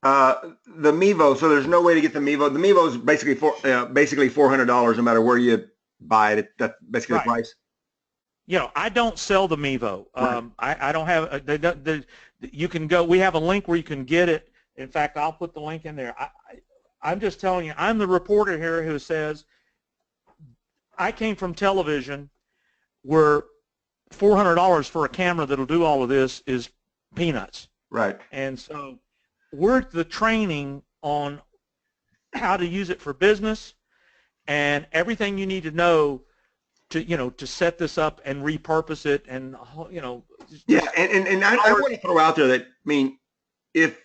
The Mevo, so there's no way to get the Mevo. The Mevo is basically $400 no matter where you buy it. That's basically the price. I don't sell the Mevo. Right. I don't have. You can go. We have a link where you can get it. In fact, I'll put the link in there. I'm just telling you, I'm the reporter here who says I came from television where $400 for a camera that'll do all of this is peanuts. Right. And so we're the training on how to use it for business and everything you need to know to set this up and repurpose it and, Yeah, and I want to throw out there that, I mean, if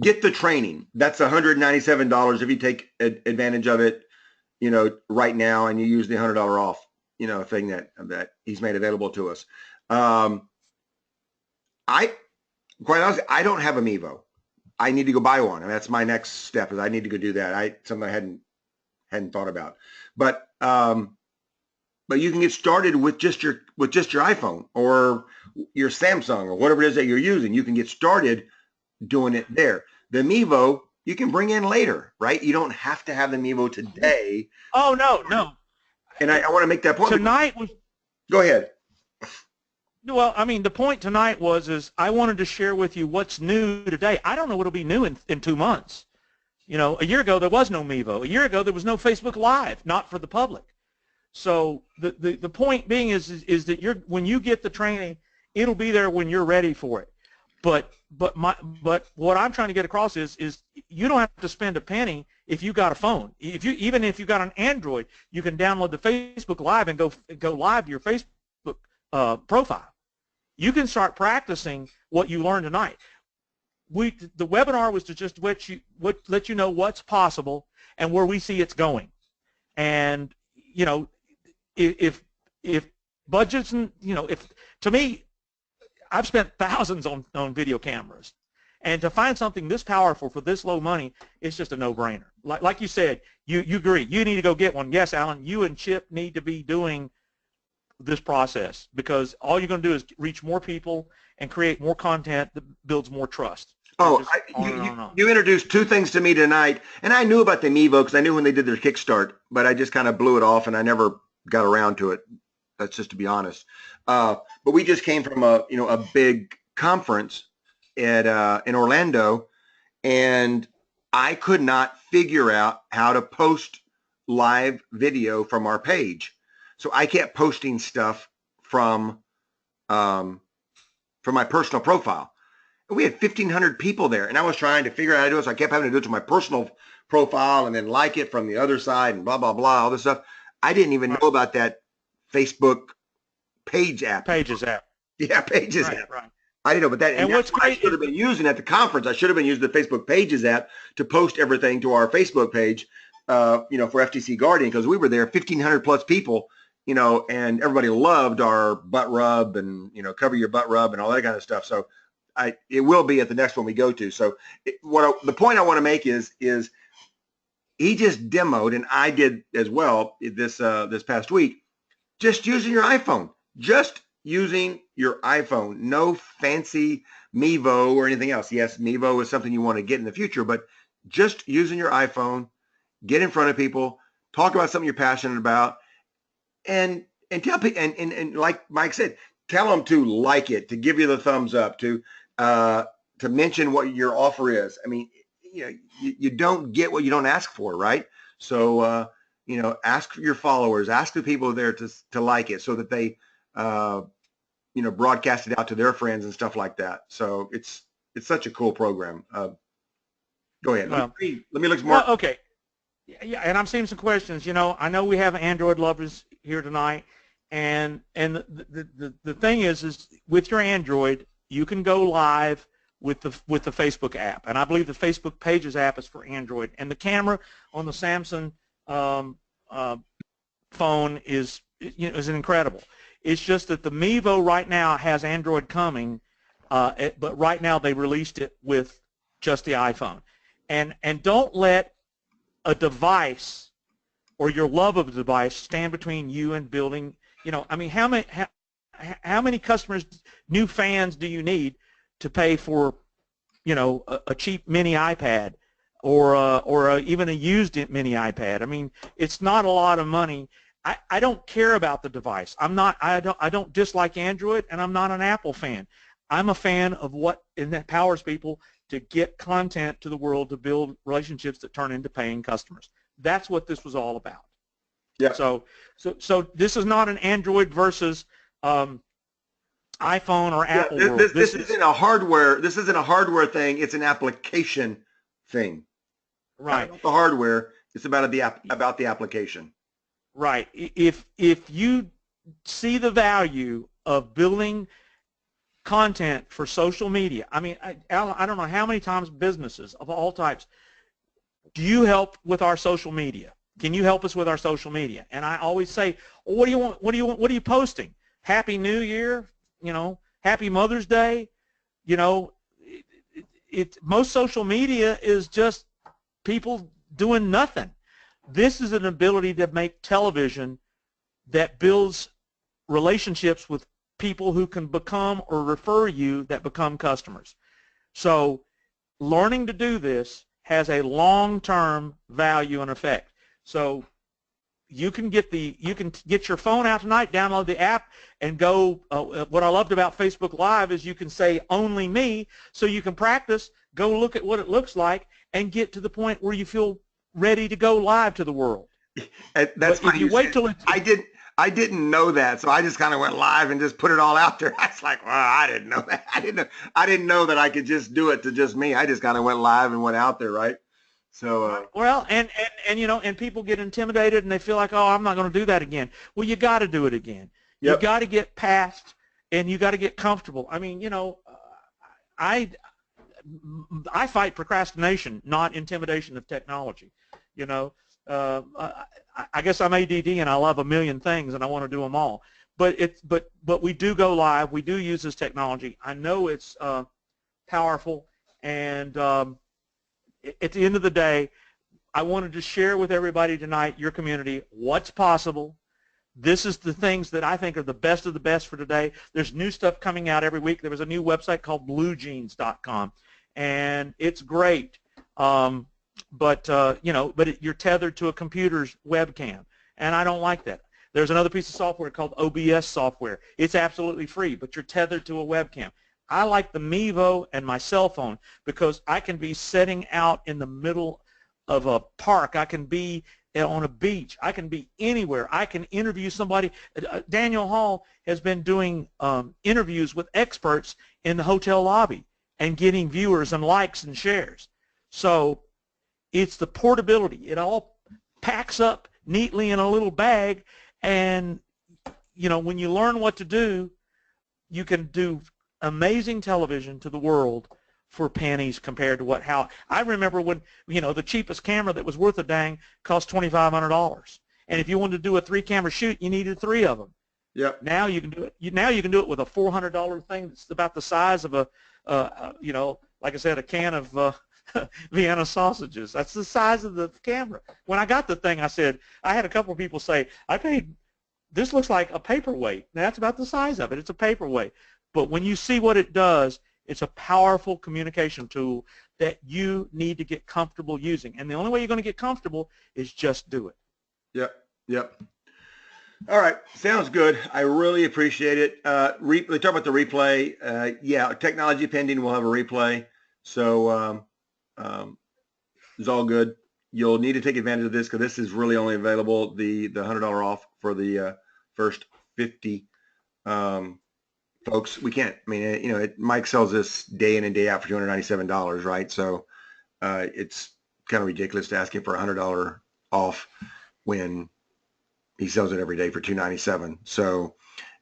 get the training, that's $197 if you take advantage of it, right now, and you use the $100 off, thing that he's made available to us. Quite honestly, I don't have a Mevo. I need to go buy one, and that's my next step. Is I need to go do that. Something I hadn't thought about, but you can get started with just your iPhone or your Samsung or whatever it is that you're using. You can get started doing it there. The Mevo you can bring in later, right? You don't have to have the Mevo today. Oh no. And I want to make that point. Tonight was. Go ahead. Well, I mean, the point tonight is I wanted to share with you what's new today. I don't know what'll be new in 2 months. A year ago there was no Mevo. A year ago there was no Facebook Live, not for the public. So the point being is that when you get the training, it'll be there when you're ready for it. But what I'm trying to get across is you don't have to spend a penny if you got a phone. Even if you got an Android, you can download the Facebook Live and go live to your Facebook profile. You can start practicing what you learned tonight. The webinar was to just let you know what's possible and where we see it's going. And if budgets and to me, I've spent thousands on video cameras, and to find something this powerful for this low money, it's just a no-brainer. Like you said, you agree. You need to go get one. Yes, Alan, you and Chip need to be doing this process because all you're going to do is reach more people and create more content that builds more trust. Oh, you introduced two things to me tonight, and I knew about the Mevo because I knew when they did their Kickstart, but I just kind of blew it off, and I never got around to it. That's just to be honest. But we just came from a big conference in Orlando, and I could not figure out how to post live video from our page. So I kept posting stuff from my personal profile. And we had 1,500 people there, and I was trying to figure out how to do it. So I kept having to do it to my personal profile and then like it from the other side and blah, blah, blah, all this stuff. I didn't even know about that Facebook Pages app. Yeah, Pages app. Right. I didn't know about that. And what's great I should have been using at the conference. I should have been using the Facebook Pages app to post everything to our Facebook page, for FTC Guardian, because we were there, 1,500 plus people, and everybody loved our butt rub and, cover your butt rub and all that kind of stuff. So it will be at the next one we go to. So the point I want to make is he just demoed, and I did as well this past week, just using your iPhone. Just using your iPhone. No fancy Mevo or anything else. Yes, Mevo is something you want to get in the future, but just using your iPhone, get in front of people, talk about something you're passionate about, and tell people, and like Mike said, tell them to like it, to give you the thumbs up, to mention what your offer is. I mean, you don't get what you don't ask for, right? So, ask your followers, ask the people there to like it so that they, broadcast it out to their friends and stuff like that. So it's such a cool program. Go ahead. Let me look more. Well, okay. Yeah, and I'm seeing some questions. I know we have Android lovers here tonight, and the thing is with your Android, you can go live with the Facebook app, and I believe the Facebook Pages app is for Android, and the camera on the Samsung phone is incredible. It's just that the Mevo right now has Android coming, but right now they released it with just the iPhone. And don't let a device or your love of the device stand between you and building. How many customers, new fans, do you need to pay for, a cheap mini iPad or even a used mini iPad? I mean, it's not a lot of money. I don't care about the device. I don't dislike Android, and I'm not an Apple fan. I'm a fan of what empowers people to get content to the world, to build relationships that turn into paying customers. That's what this was all about. Yeah. So this is not an Android versus iPhone or Yeah. Apple world. This isn't a hardware. This isn't a hardware thing. It's an application thing. Not Right. about the hardware. It's about the application. Right. If you see the value of building content for social media, I mean, Alan, I don't know how many times businesses of all types, do you help with our social media? Can you help us with our social media? And I always say, well, what do you want? What do you want? What are you posting? Happy New Year, Happy Mother's Day, most social media is just people doing nothing. This is an ability to make television that builds relationships with people who can become or refer you that become customers. So learning to do this has a long-term value and effect. So you can get your phone out tonight, download the app, and go. What I loved about Facebook Live is you can say only me, so you can practice, go look at what it looks like, and get to the point where you feel ready to go live to the world. That's funny. If you wait till I didn't know that, so I just kind of went live and just put it all out there. I was like, well, I didn't know that. I didn't know that I could just do it to just me. I just kind of went live and went out there, right? So well, and people get intimidated and they feel like, oh, I'm not going to do that again. Well, you got to do it again. Yep. You got to get past, and you got to get comfortable. I mean, I fight procrastination, not intimidation of technology. I guess I'm ADD and I love a million things and I want to do them all. But we do go live. We do use this technology. I know it's powerful, and at the end of the day, I wanted to share with everybody tonight, your community, what's possible. This is the things that I think are the best of the best for today. There's new stuff coming out every week. There was a new website called bluejeans.com, and it's great. But you're tethered to a computer's webcam, and I don't like that. There's another piece of software called OBS software. It's absolutely free, but you're tethered to a webcam. I like the Mevo and my cell phone because I can be setting out in the middle of a park. I can be on a beach. I can be anywhere. I can interview somebody. Daniel Hall has been doing interviews with experts in the hotel lobby and getting viewers and likes and shares. So it's the portability. It all packs up neatly in a little bag, and when you learn what to do, you can do amazing television to the world for pennies compared to how I remember when the cheapest camera that was worth a dang cost $2,500, and if you wanted to do a 3-camera shoot, you needed 3 of them. Yep. Now you can do it. Now you can do it with a $400 thing that's about the size of a like I said, a can of Vienna sausages. That's the size of the camera. When I got the thing, I had a couple of people say, this looks like a paperweight. Now, that's about the size of it. It's a paperweight. But when you see what it does, it's a powerful communication tool that you need to get comfortable using. And the only way you're going to get comfortable is just do it. Yep. All right. Sounds good. I really appreciate it. They talk about the replay. Yeah, technology pending, we'll have a replay. So it's all good. You'll need to take advantage of this because this is really only available, the $100 off for the first 50 folks. We can't, Mike sells this day in and day out for $297, right? So it's kind of ridiculous to ask him for $100 off when he sells it every day for $297. So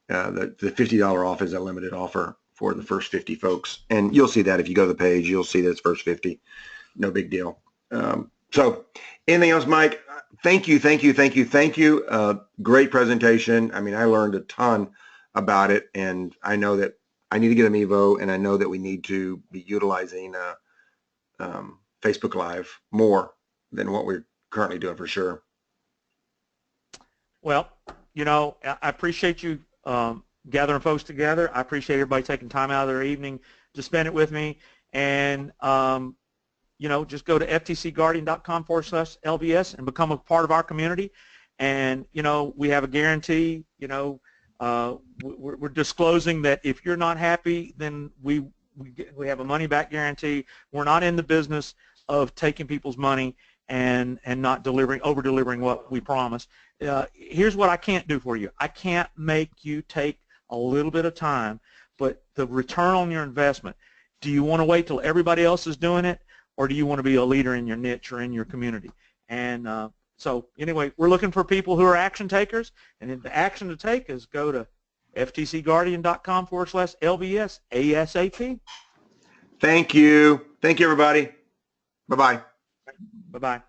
the $50 off is a limited offer for the first 50 folks. And you'll see that if you go to the page, you'll see that it's first 50. No big deal. So anything else, Mike? Thank you. Great presentation. I mean, I learned a ton about it, and I know that I need to get a Mevo, and I know that we need to be utilizing Facebook Live more than what we're currently doing for sure. Well, I appreciate you gathering folks together. I appreciate everybody taking time out of their evening to spend it with me. And, just go to ftcguardian.com/LBS and become a part of our community. And, we have a guarantee, we're disclosing that if you're not happy, then we have a money-back guarantee. We're not in the business of taking people's money and not over-delivering what we promise. Here's what I can't do for you. I can't make you take a little bit of time, but the return on your investment, do you want to wait till everybody else is doing it, or do you want to be a leader in your niche or in your community? And so anyway, we're looking for people who are action takers, and the action to take is go to ftcguardian.com/LBS ASAP. Thank you. Thank you, everybody. Bye-bye. Bye-bye.